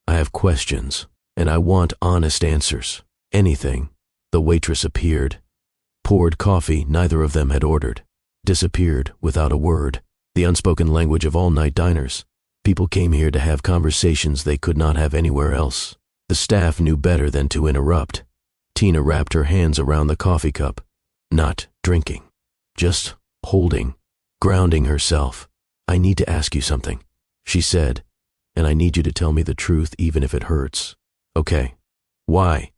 "I have questions, and I want honest answers. Anything." The waitress appeared, poured coffee neither of them had ordered, disappeared without a word. The unspoken language of all-night diners. People came here to have conversations they could not have anywhere else. The staff knew better than to interrupt. Tina wrapped her hands around the coffee cup, not drinking, just holding, grounding herself. "I need to ask you something," she said, "and I need you to tell me the truth even if it hurts." "Okay. Why?"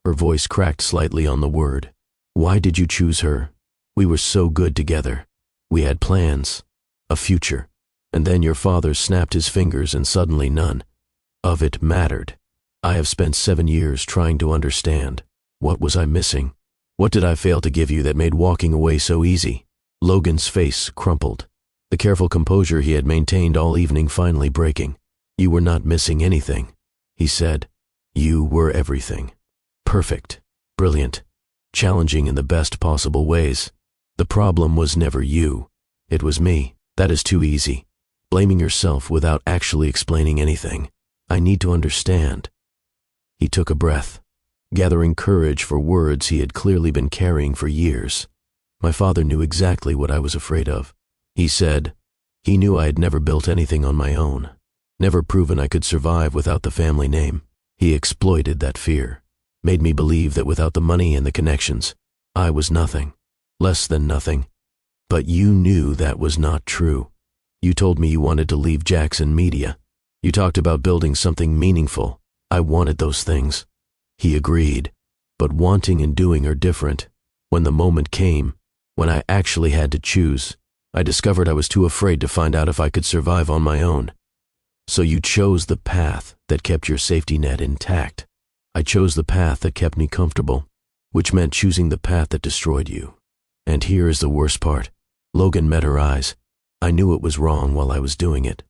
Her voice cracked slightly on the word. "Why did you choose her? We were so good together. We had plans, a future, and then your father snapped his fingers and suddenly none of it mattered. I have spent 7 years trying to understand. What was I missing? What did I fail to give you that made walking away so easy?" Logan's face crumpled, the careful composure he had maintained all evening finally breaking. "You were not missing anything," he said. "You were everything. Perfect, brilliant, challenging in the best possible ways. The problem was never you. It was me. That is too easy. Blaming yourself without actually explaining anything. I need to understand." He took a breath, gathering courage for words he had clearly been carrying for years. "My father knew exactly what I was afraid of," he said. "He knew I had never built anything on my own, never proven I could survive without the family name. He exploited that fear, made me believe that without the money and the connections, I was nothing, less than nothing. But you knew that was not true. You told me you wanted to leave Jackson Media. You talked about building something meaningful. I wanted those things." He agreed, but wanting and doing are different. When the moment came, when I actually had to choose, I discovered I was too afraid to find out if I could survive on my own. So you chose the path that kept your safety net intact. I chose the path that kept me comfortable, which meant choosing the path that destroyed you. And here is the worst part. Logan met her eyes. I knew it was wrong while I was doing it.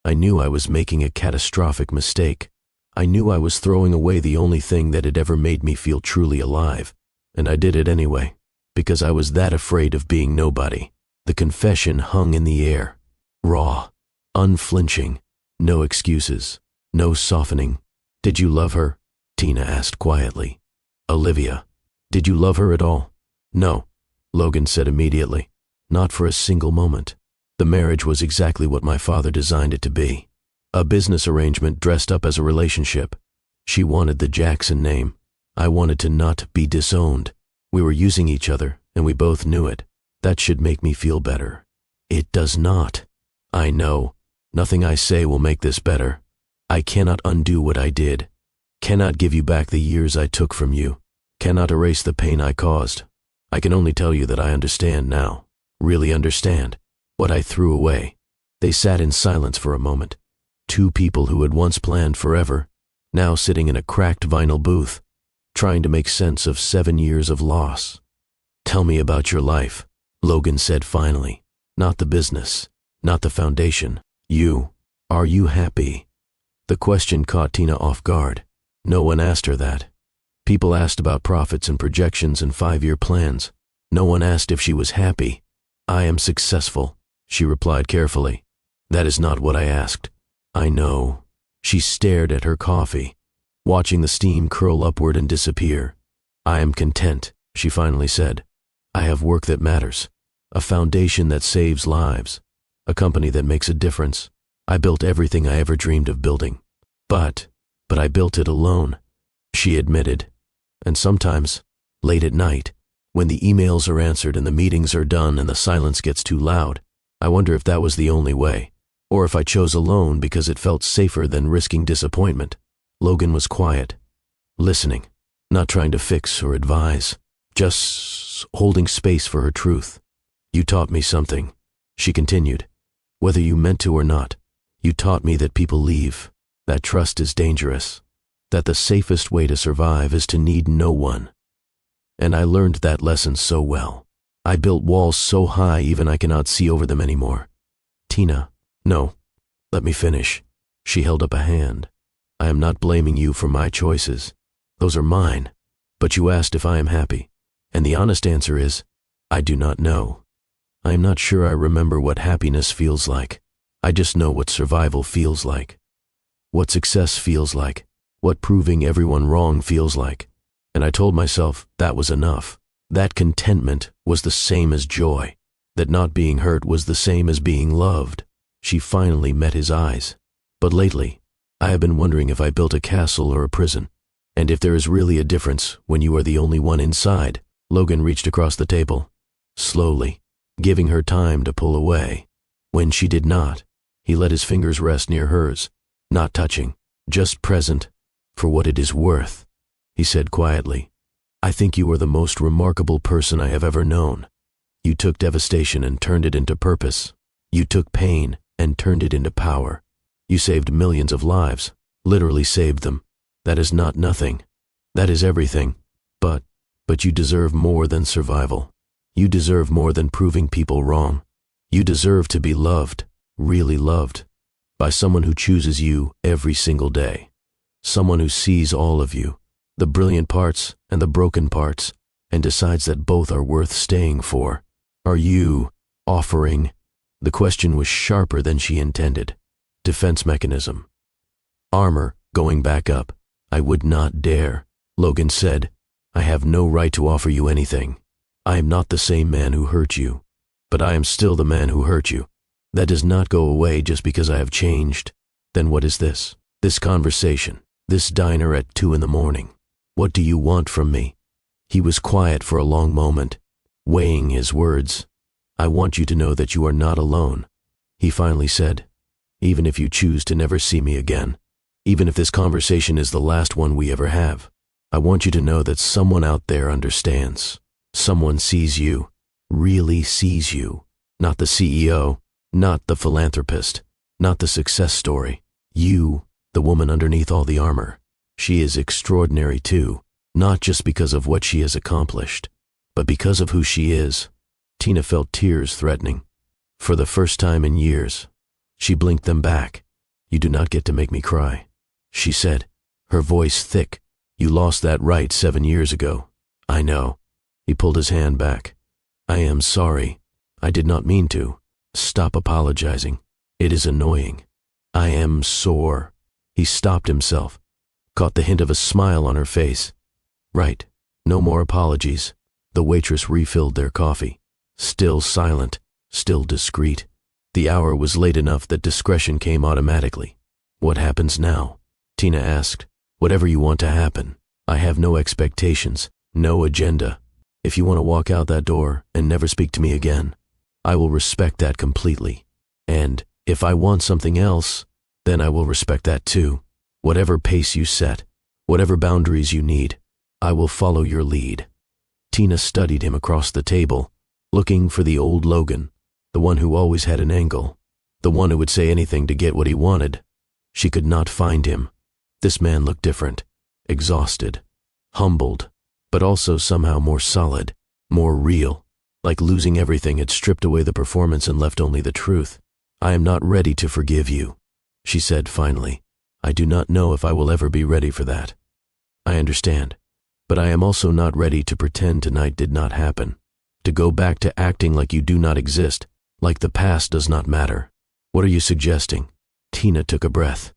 I knew I was making a catastrophic mistake. I knew I was throwing away the only thing that had ever made me feel truly alive. And I did it anyway, because I was that afraid of being nobody. The confession hung in the air, raw, unflinching, no excuses, no softening. "Did you love her?" Tina asked quietly. "Olivia, did you love her at all?" "No," Logan said immediately. "Not for a single moment. The marriage was exactly what my father designed it to be. A business arrangement dressed up as a relationship. She wanted the Jackson name. I wanted to not be disowned. We were using each other, and we both knew it. That should make me feel better. It does not. I know. Nothing I say will make this better. I cannot undo what I did. Cannot give you back the years I took from you. Cannot erase the pain I caused. I can only tell you that I understand now. Really understand. What I threw away." They sat in silence for a moment. Two people who had once planned forever, now sitting in a cracked vinyl booth, trying to make sense of 7 years of loss. "Tell me about your life," Logan said finally. "Not the business, not the foundation. You. Are you happy?" The question caught Tina off guard. No one asked her that. People asked about profits and projections and 5-year plans. No one asked if she was happy. "I am successful," she replied carefully. "That is not what I asked." "I know." She stared at her coffee, watching the steam curl upward and disappear. "I am content," she finally said. "I have work that matters, a foundation that saves lives, a company that makes a difference. I built everything I ever dreamed of building. But I built it alone," she admitted. "And sometimes," Late at night, when the emails are answered and the meetings are done and the silence gets too loud, I wonder if that was the only way, or if I chose alone because it felt safer than risking disappointment. Logan was quiet, listening, not trying to fix or advise, just holding space for her truth. You taught me something, she continued. Whether you meant to or not, you taught me that people leave, that trust is dangerous, that the safest way to survive is to need no one. And I learned that lesson so well. I built walls so high even I cannot see over them anymore. Tina, no, let me finish. She held up a hand. I am not blaming you for my choices. Those are mine. But you asked if I am happy. And the honest answer is, I do not know. I am not sure I remember what happiness feels like. I just know what survival feels like. What success feels like. What proving everyone wrong feels like. And I told myself that was enough. That contentment was the same as joy. That not being hurt was the same as being loved. She finally met his eyes. But lately, I have been wondering if I built a castle or a prison, and if there is really a difference when you are the only one inside. Logan reached across the table, slowly, giving her time to pull away. When she did not, he let his fingers rest near hers, not touching, just present, for what it is worth. He said quietly, I think you are the most remarkable person I have ever known. You took devastation and turned it into purpose. You took pain and turned it into power. You saved millions of lives, literally saved them. That is not nothing. That is everything. But you deserve more than survival. You deserve more than proving people wrong. You deserve to be loved, really loved, by someone who chooses you every single day. Someone who sees all of you, the brilliant parts and the broken parts, and decides that both are worth staying for. Are you offering? The question was sharper than she intended. Defense mechanism. Armor going back up. I would not dare. Logan said, I have no right to offer you anything. I am not the same man who hurt you, but I am still the man who hurt you. That does not go away just because I have changed. Then what is this? This conversation, this diner at 2 a.m. What do you want from me? He was quiet for a long moment, weighing his words. I want you to know that you are not alone. He finally said, even if you choose to never see me again, even if this conversation is the last one we ever have, I want you to know that someone out there understands. Someone sees you, really sees you. Not the CEO, not the philanthropist, not the success story. You, the woman underneath all the armor. She is extraordinary too, not just because of what she has accomplished, but because of who she is. Tina felt tears threatening. For the first time in years, she blinked them back. You do not get to make me cry, she said, her voice thick. You lost that right 7 years ago. I know. He pulled his hand back. I am sorry. I did not mean to. Stop apologizing. It is annoying. I am sore. He stopped himself, caught the hint of a smile on her face. Right. No more apologies. The waitress refilled their coffee. Still silent, still discreet. The hour was late enough that discretion came automatically. What happens now? Tina asked. Whatever you want to happen. I have no expectations, no agenda. If you want to walk out that door and never speak to me again, I will respect that completely. And if I want something else, then I will respect that too. Whatever pace you set, whatever boundaries you need, I will follow your lead. Tina studied him across the table, looking for the old Logan, the one who always had an angle, the one who would say anything to get what he wanted. She could not find him. This man looked different, exhausted, humbled, but also somehow more solid, more real, like losing everything had stripped away the performance and left only the truth. I am not ready to forgive you, she said finally. I do not know if I will ever be ready for that. I understand, but I am also not ready to pretend tonight did not happen, to go back to acting like you do not exist, like the past does not matter. What are you suggesting? Tina took a breath,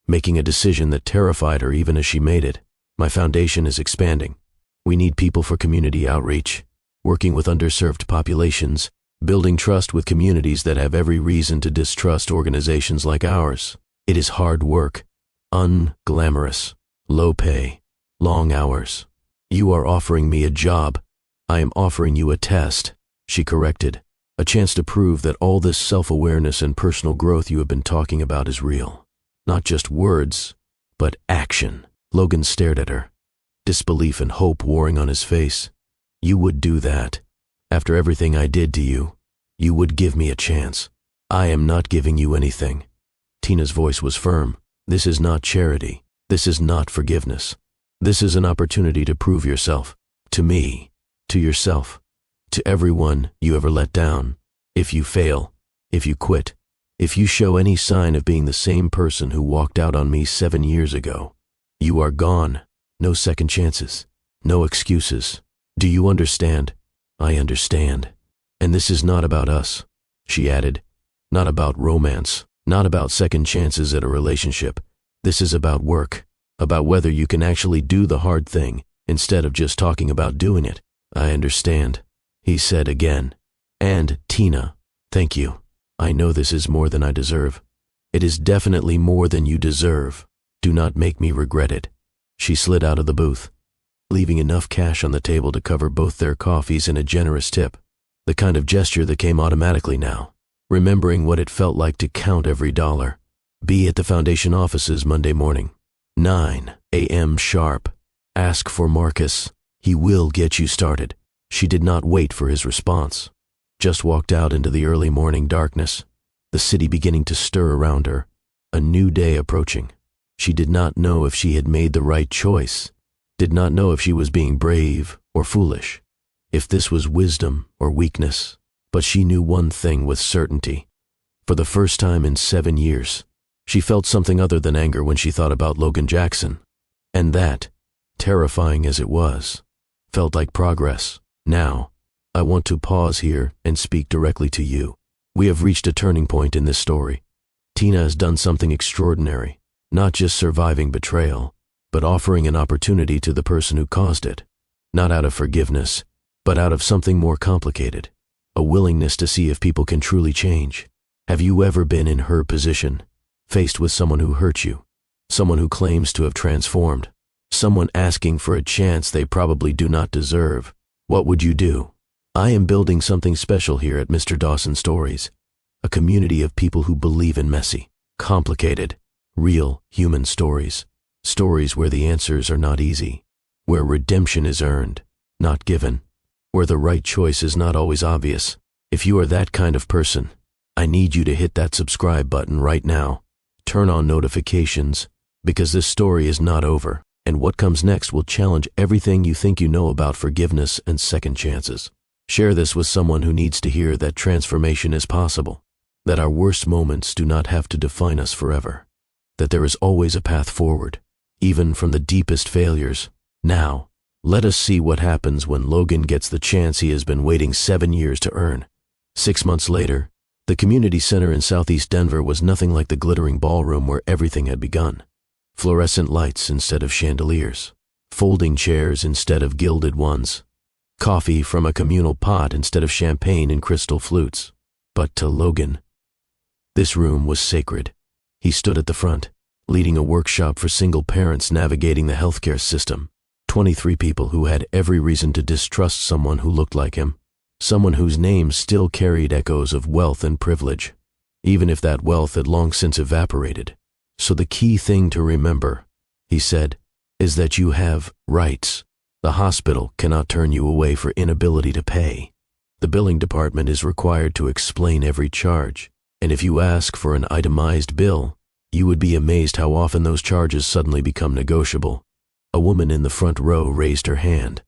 making a decision that terrified her even as she made it. My foundation is expanding. We need people for community outreach, working with underserved populations, building trust with communities that have every reason to distrust organizations like ours. It is hard work, unglamorous, low pay, long hours. You are offering me a job. I am offering you a test, she corrected. A chance to prove that all this self-awareness and personal growth you have been talking about is real. Not just words, but action. Logan stared at her, disbelief and hope warring on his face. You would do that. After everything I did to you, you would give me a chance. I am not giving you anything. Tina's voice was firm. This is not charity. This is not forgiveness. This is an opportunity to prove yourself. To me, to yourself, to everyone you ever let down. If you fail, if you quit, if you show any sign of being the same person who walked out on me 7 years ago, you are gone. No second chances. No excuses. Do you understand? I understand. And this is not about us, she added. Not about romance. Not about second chances at a relationship. This is about work. About whether you can actually do the hard thing instead of just talking about doing it. I understand, he said again. And, Tina, thank you. I know this is more than I deserve. It is definitely more than you deserve. Do not make me regret it. She slid out of the booth, leaving enough cash on the table to cover both their coffees and a generous tip. The kind of gesture that came automatically now, remembering what it felt like to count every dollar. Be at the foundation offices Monday morning, 9 a.m. sharp. Ask for Marcus. He will get you started. She did not wait for his response. Just walked out into the early morning darkness, the city beginning to stir around her, a new day approaching. She did not know if she had made the right choice, did not know if she was being brave or foolish, if this was wisdom or weakness, but she knew one thing with certainty. For the first time in 7 years, she felt something other than anger when she thought about Logan Jackson, and that, terrifying as it was, felt like progress. Now, I want to pause here and speak directly to you. We have reached a turning point in this story. Tina has done something extraordinary, not just surviving betrayal, but offering an opportunity to the person who caused it, not out of forgiveness, but out of something more complicated, a willingness to see if people can truly change. Have you ever been in her position, faced with someone who hurt you, someone who claims to have transformed, someone asking for a chance they probably do not deserve? What would you do? I am building something special here at Mr. Dawson Stories, a community of people who believe in messy, complicated, real human stories. Stories where the answers are not easy, where redemption is earned, not given, where the right choice is not always obvious. If you are that kind of person, I need you to hit that subscribe button right now. Turn on notifications, because this story is not over, and what comes next will challenge everything you think you know about forgiveness and second chances. Share this with someone who needs to hear that transformation is possible, that our worst moments do not have to define us forever, that there is always a path forward, even from the deepest failures. Now, let us see what happens when Logan gets the chance he has been waiting 7 years to earn. 6 months later, the community center in southeast Denver was nothing like the glittering ballroom where everything had begun. Fluorescent lights instead of chandeliers, folding chairs instead of gilded ones, coffee from a communal pot instead of champagne in crystal flutes. But to Logan, this room was sacred. He stood at the front, leading a workshop for single parents navigating the healthcare system. 23 people who had every reason to distrust someone who looked like him, someone whose name still carried echoes of wealth and privilege, even if that wealth had long since evaporated. So the key thing to remember, he said, is that you have rights. The hospital cannot turn you away for inability to pay. The billing department is required to explain every charge, and if you ask for an itemized bill, you would be amazed how often those charges suddenly become negotiable. A woman in the front row raised her hand.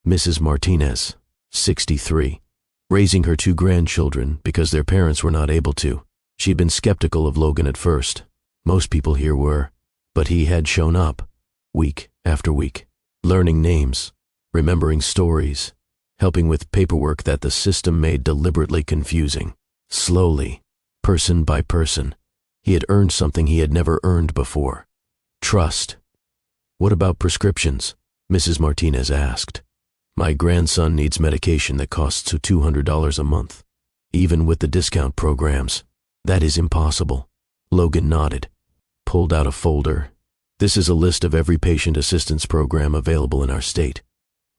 Mrs. Martinez, 63, raising her 2 grandchildren because their parents were not able to. She had been skeptical of Logan at first. Most people here were, but he had shown up, week after week, learning names, remembering stories, helping with paperwork that the system made deliberately confusing. Slowly, person by person, he had earned something he had never earned before: trust. What about prescriptions? Mrs. Martinez asked. My grandson needs medication that costs $200 a month. Even with the discount programs, that is impossible. Logan nodded, pulled out a folder. This is a list of every patient assistance program available in our state.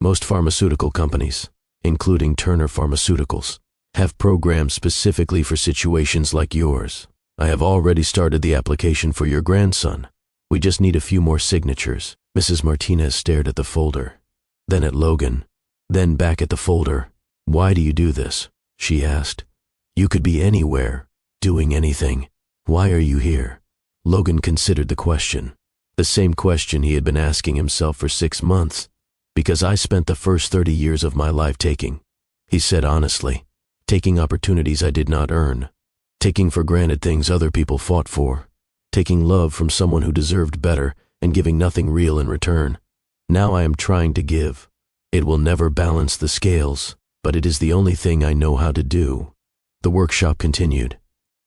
Most pharmaceutical companies, including Turner Pharmaceuticals, have programs specifically for situations like yours. I have already started the application for your grandson. We just need a few more signatures." Mrs. Martinez stared at the folder, then at Logan, then back at the folder. "Why do you do this?" she asked. "You could be anywhere, doing anything. Why are you here?" Logan considered the question, the same question he had been asking himself for 6 months. "Because I spent the first 30 years of my life taking," he said honestly, "taking opportunities I did not earn, taking for granted things other people fought for, taking love from someone who deserved better and giving nothing real in return. Now I am trying to give. It will never balance the scales, but it is the only thing I know how to do." The workshop continued.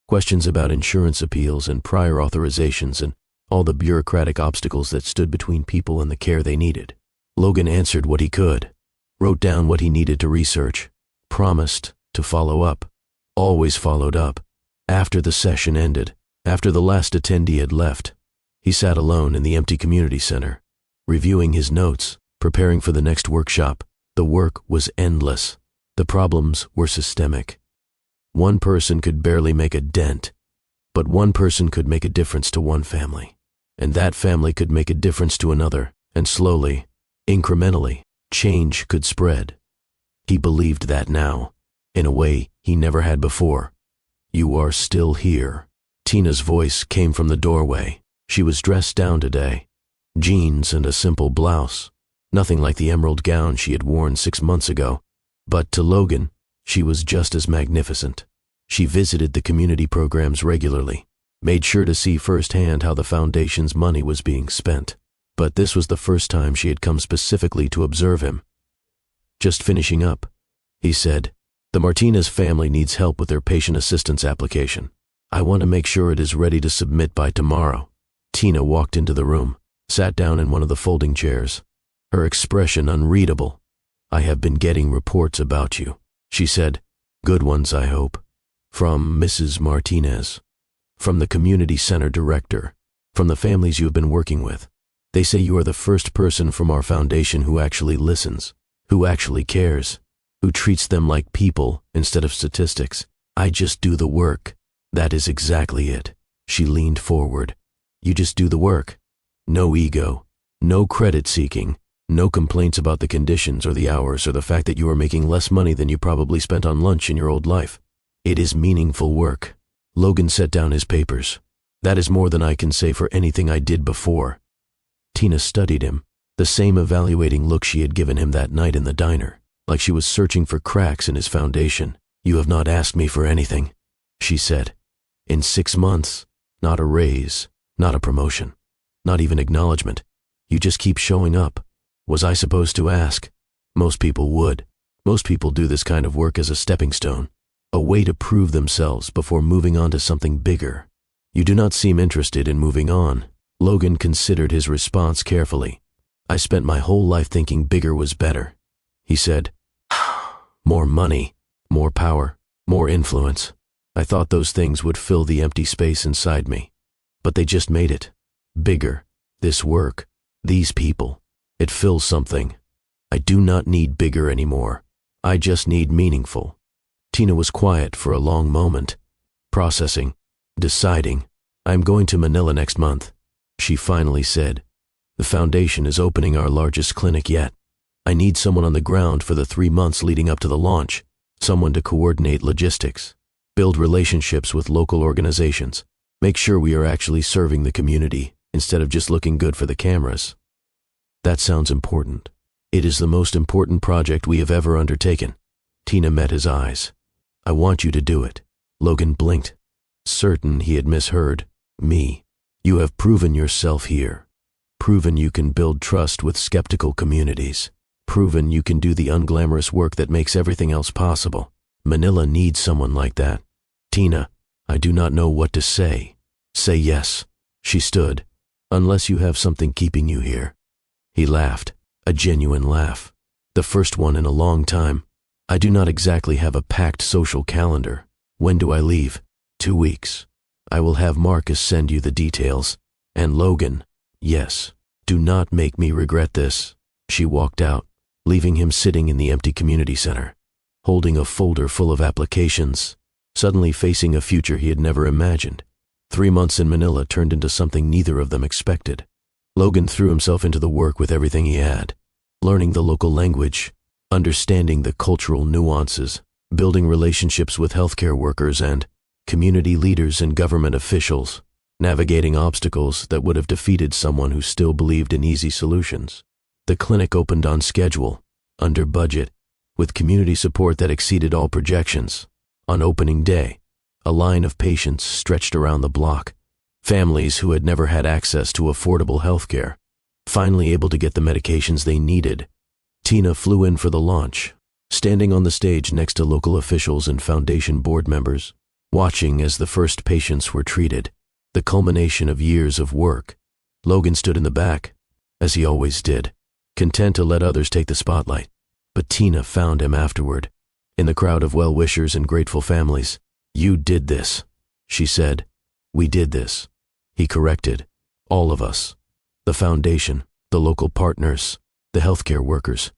Questions about insurance appeals and prior authorizations and all the bureaucratic obstacles that stood between people and the care they needed. Logan answered what he could, wrote down what he needed to research, promised to follow up, always followed up. After the session ended, after the last attendee had left, he sat alone in the empty community center, reviewing his notes, preparing for the next workshop. The work was endless. The problems were systemic. One person could barely make a dent, but one person could make a difference to one family, and that family could make a difference to another, and slowly, incrementally, change could spread. He believed that now, in a way he never had before. "You are still here." Tina's voice came from the doorway. She was dressed down today, jeans and a simple blouse, nothing like the emerald gown she had worn 6 months ago. But to Logan, she was just as magnificent. She visited the community programs regularly, made sure to see firsthand how the foundation's money was being spent. But this was the first time she had come specifically to observe him. "Just finishing up," he said. "The Martinez family needs help with their patient assistance application. I want to make sure it is ready to submit by tomorrow." Tina walked into the room, sat down in one of the folding chairs, her expression unreadable. "I have been getting reports about you," she said. "Good ones, I hope. From Mrs. Martinez, from the community center director, from the families you have been working with. They say you are the first person from our foundation who actually listens, who actually cares, who treats them like people instead of statistics. I just do the work. That is exactly it." She leaned forward. "You just do the work. No ego, no credit seeking, no complaints about the conditions or the hours or the fact that you are making less money than you probably spent on lunch in your old life. It is meaningful work." Logan set down his papers. "That is more than I can say for anything I did before." Tina studied him, the same evaluating look she had given him that night in the diner, like she was searching for cracks in his foundation. "You have not asked me for anything," she said. "In 6 months, not a raise, not a promotion, not even acknowledgement. You just keep showing up. Was I supposed to ask? Most people would. Most people do this kind of work as a stepping stone, a way to prove themselves before moving on to something bigger. You do not seem interested in moving on." Logan considered his response carefully. "I spent my whole life thinking bigger was better," he said. "More money, more power, more influence. I thought those things would fill the empty space inside me. But they just made it bigger. This work, these people, it fills something. I do not need bigger anymore. I just need meaningful." Tina was quiet for a long moment, processing, deciding. "I'm going to Manila next month," she finally said. "The foundation is opening our largest clinic yet. I need someone on the ground for the 3 months leading up to the launch, someone to coordinate logistics, build relationships with local organizations, make sure we are actually serving the community instead of just looking good for the cameras." "That sounds important. It is the most important project we have ever undertaken." Tina met his eyes. "I want you to do it." Logan blinked, certain he had misheard. "Me. You have proven yourself here. Proven you can build trust with skeptical communities. Proven you can do the unglamorous work that makes everything else possible. Manila needs someone like that." "Tina, I do not know what to say." "Say yes." She stood. "Unless you have something keeping you here." He laughed, a genuine laugh, the first one in a long time. "I do not exactly have a packed social calendar. When do I leave?" 2 weeks. I will have Marcus send you the details. And Logan, yes, do not make me regret this." She walked out, leaving him sitting in the empty community center, holding a folder full of applications, suddenly facing a future he had never imagined. 3 months in Manila turned into something neither of them expected. Logan threw himself into the work with everything he had, learning the local language, understanding the cultural nuances, building relationships with healthcare workers and community leaders and government officials, navigating obstacles that would have defeated someone who still believed in easy solutions. The clinic opened on schedule, under budget, with community support that exceeded all projections. On opening day, a line of patients stretched around the block, families who had never had access to affordable healthcare, finally able to get the medications they needed. Tina flew in for the launch, standing on the stage next to local officials and foundation board members, watching as the first patients were treated, the culmination of years of work. Logan stood in the back, as he always did, content to let others take the spotlight. But Tina found him afterward, in the crowd of well-wishers and grateful families. "You did this," she said. "We did this." He corrected. "All of us. The foundation, the local partners, the healthcare workers.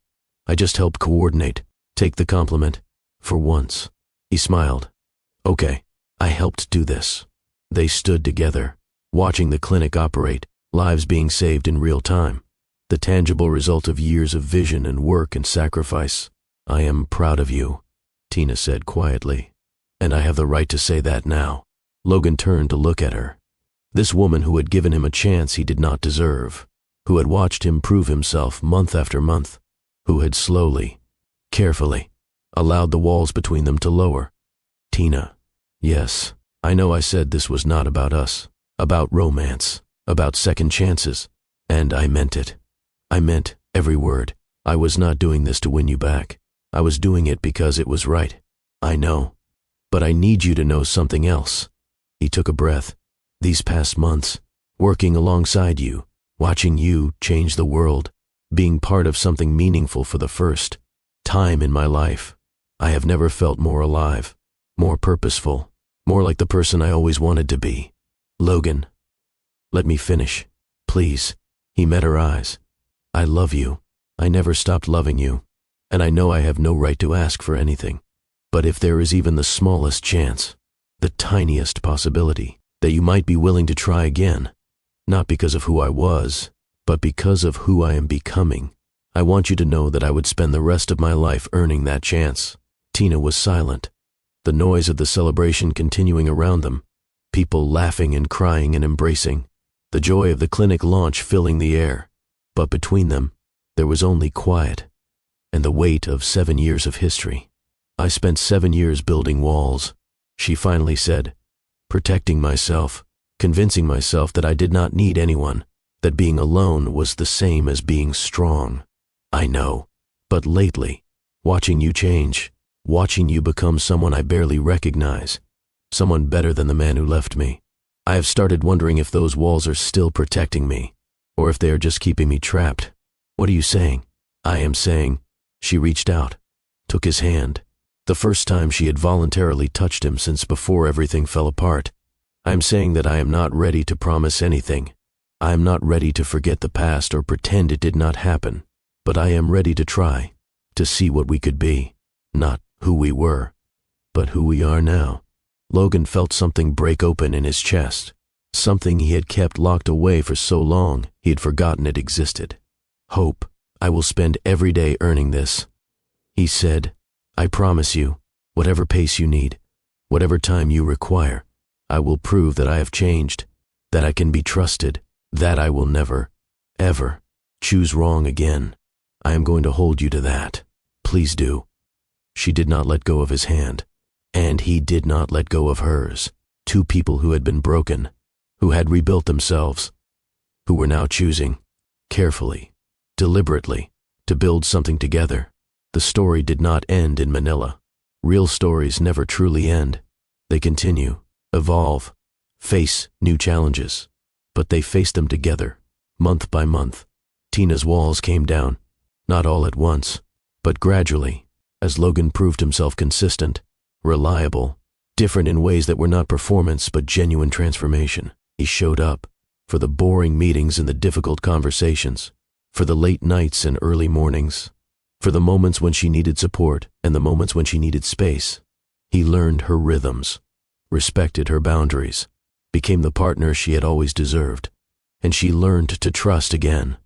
I just helped coordinate, take the compliment, for once." He smiled. "Okay, I helped do this." They stood together, watching the clinic operate, lives being saved in real time, the tangible result of years of vision and work and sacrifice. "I am proud of you," Tina said quietly. "And I have the right to say that now." Logan turned to look at her. This woman who had given him a chance he did not deserve, who had watched him prove himself month after month, who had slowly, carefully, allowed the walls between them to lower. "Tina, yes, I know I said this was not about us, about romance, about second chances, and I meant it. I meant every word. I was not doing this to win you back. I was doing it because it was right. I know. But I need you to know something else." He took a breath. "These past months, working alongside you, watching you change the world, being part of something meaningful for the first time in my life, I have never felt more alive, more purposeful, more like the person I always wanted to be. Logan, let me finish, please." He met her eyes. "I love you. I never stopped loving you, and I know I have no right to ask for anything. But if there is even the smallest chance, the tiniest possibility, that you might be willing to try again, not because of who I was, but because of who I am becoming, I want you to know that I would spend the rest of my life earning that chance." Tina was silent, the noise of the celebration continuing around them, people laughing and crying and embracing, the joy of the clinic launch filling the air. But between them, there was only quiet and the weight of 7 years of history. "I spent 7 years building walls," she finally said, "protecting myself, convincing myself that I did not need anyone, that being alone was the same as being strong. I know, but lately, watching you change, watching you become someone I barely recognize, someone better than the man who left me, I have started wondering if those walls are still protecting me, or if they are just keeping me trapped." "What are you saying?" "I am saying," she reached out, took his hand, the first time she had voluntarily touched him since before everything fell apart. "I am saying that I am not ready to promise anything. I am not ready to forget the past or pretend it did not happen, but I am ready to try, to see what we could be, not who we were, but who we are now." Logan felt something break open in his chest, something he had kept locked away for so long he had forgotten it existed. "Hope. I will spend every day earning this," he said. "I promise you, whatever pace you need, whatever time you require, I will prove that I have changed, that I can be trusted, that I will never, ever choose wrong again. I am going to hold you to that. Please do." She did not let go of his hand, and he did not let go of hers. Two people who had been broken, who had rebuilt themselves, who were now choosing, carefully, deliberately, to build something together. The story did not end in Manila. Real stories never truly end. They continue, evolve, face new challenges. But they faced them together, month by month. Tina's walls came down, not all at once, but gradually, as Logan proved himself consistent, reliable, different in ways that were not performance but genuine transformation. He showed up, for the boring meetings and the difficult conversations, for the late nights and early mornings, for the moments when she needed support and the moments when she needed space. He learned her rhythms, respected her boundaries, became the partner she had always deserved, and she learned to trust again,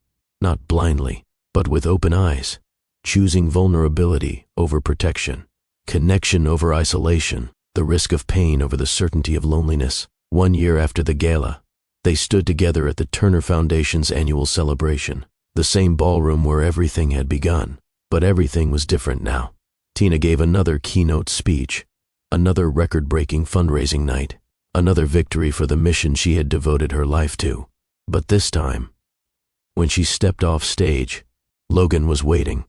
not blindly, but with open eyes, choosing vulnerability over protection, connection over isolation, the risk of pain over the certainty of loneliness. 1 year after the gala, they stood together at the Turner Foundation's annual celebration, the same ballroom where everything had begun. But everything was different now. Tina gave another keynote speech, another record-breaking fundraising night, another victory for the mission she had devoted her life to. But this time, when she stepped off stage, Logan was waiting,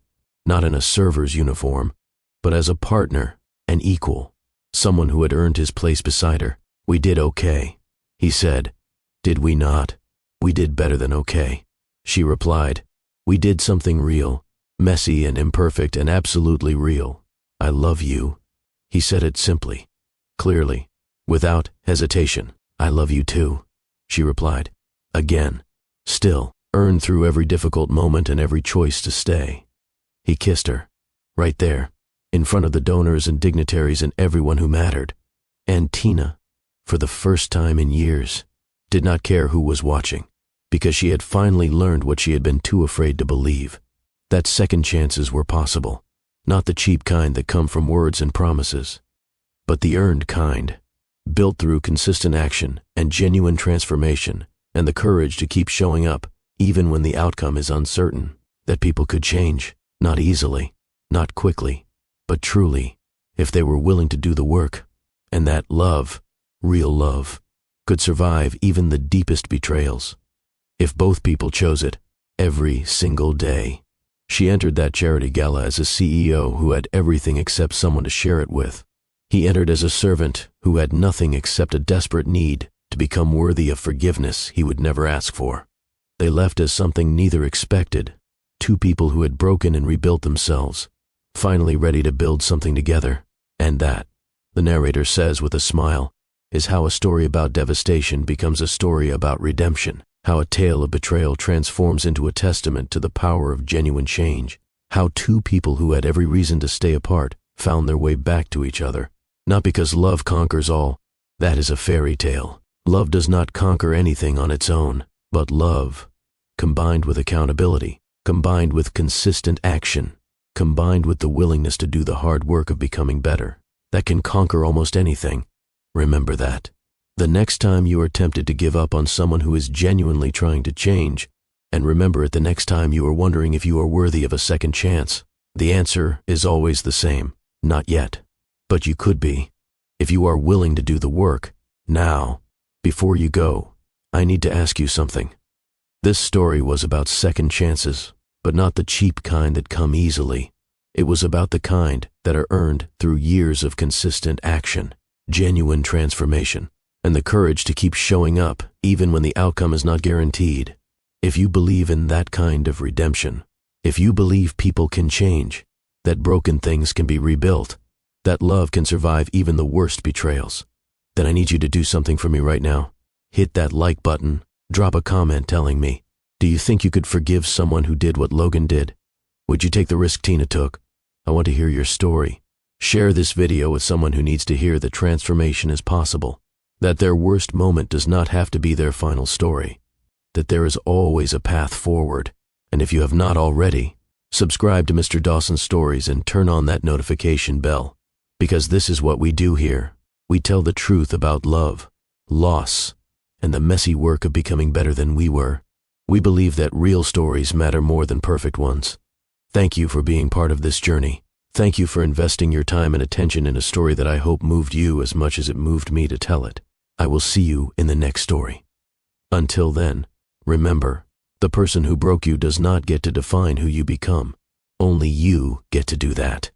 not in a server's uniform, but as a partner, an equal, someone who had earned his place beside her. "We did okay," he said. "Did we not? We did better than okay," she replied. "We did something real. Messy and imperfect and absolutely real. I love you." He said it simply, clearly, without hesitation. "I love you too," she replied. Again, still, earned through every difficult moment and every choice to stay. He kissed her, right there, in front of the donors and dignitaries and everyone who mattered. And Tina, for the first time in years, did not care who was watching, because she had finally learned what she had been too afraid to believe. That second chances were possible, not the cheap kind that come from words and promises, but the earned kind, built through consistent action and genuine transformation and the courage to keep showing up even when the outcome is uncertain. That people could change, not easily, not quickly, but truly, if they were willing to do the work, and that love, real love, could survive even the deepest betrayals, if both people chose it every single day. She entered that charity gala as a CEO who had everything except someone to share it with. He entered as a servant who had nothing except a desperate need to become worthy of forgiveness he would never ask for. They left as something neither expected, two people who had broken and rebuilt themselves, finally ready to build something together. And that, the narrator says with a smile, is how a story about devastation becomes a story about redemption. How a tale of betrayal transforms into a testament to the power of genuine change. How two people who had every reason to stay apart found their way back to each other. Not because love conquers all. That is a fairy tale. Love does not conquer anything on its own. But love, combined with accountability, combined with consistent action, combined with the willingness to do the hard work of becoming better, that can conquer almost anything. Remember that. The next time you are tempted to give up on someone who is genuinely trying to change, and remember it the next time you are wondering if you are worthy of a second chance, the answer is always the same: not yet. But you could be, if you are willing to do the work. Now, before you go, I need to ask you something. This story was about second chances, but not the cheap kind that come easily. It was about the kind that are earned through years of consistent action, genuine transformation, and the courage to keep showing up even when the outcome is not guaranteed. If you believe in that kind of redemption, if you believe people can change, that broken things can be rebuilt, that love can survive even the worst betrayals, then I need you to do something for me right now. Hit that like button, drop a comment telling me, do you think you could forgive someone who did what Logan did? Would you take the risk Tina took? I want to hear your story. Share this video with someone who needs to hear that transformation is possible, that their worst moment does not have to be their final story, that there is always a path forward. And if you have not already, subscribe to Mr. Dawson Stories and turn on that notification bell, because this is what we do here. We tell the truth about love, loss, and the messy work of becoming better than we were. We believe that real stories matter more than perfect ones. Thank you for being part of this journey. Thank you for investing your time and attention in a story that I hope moved you as much as it moved me to tell it. I will see you in the next story. Until then, remember, the person who broke you does not get to define who you become. Only you get to do that.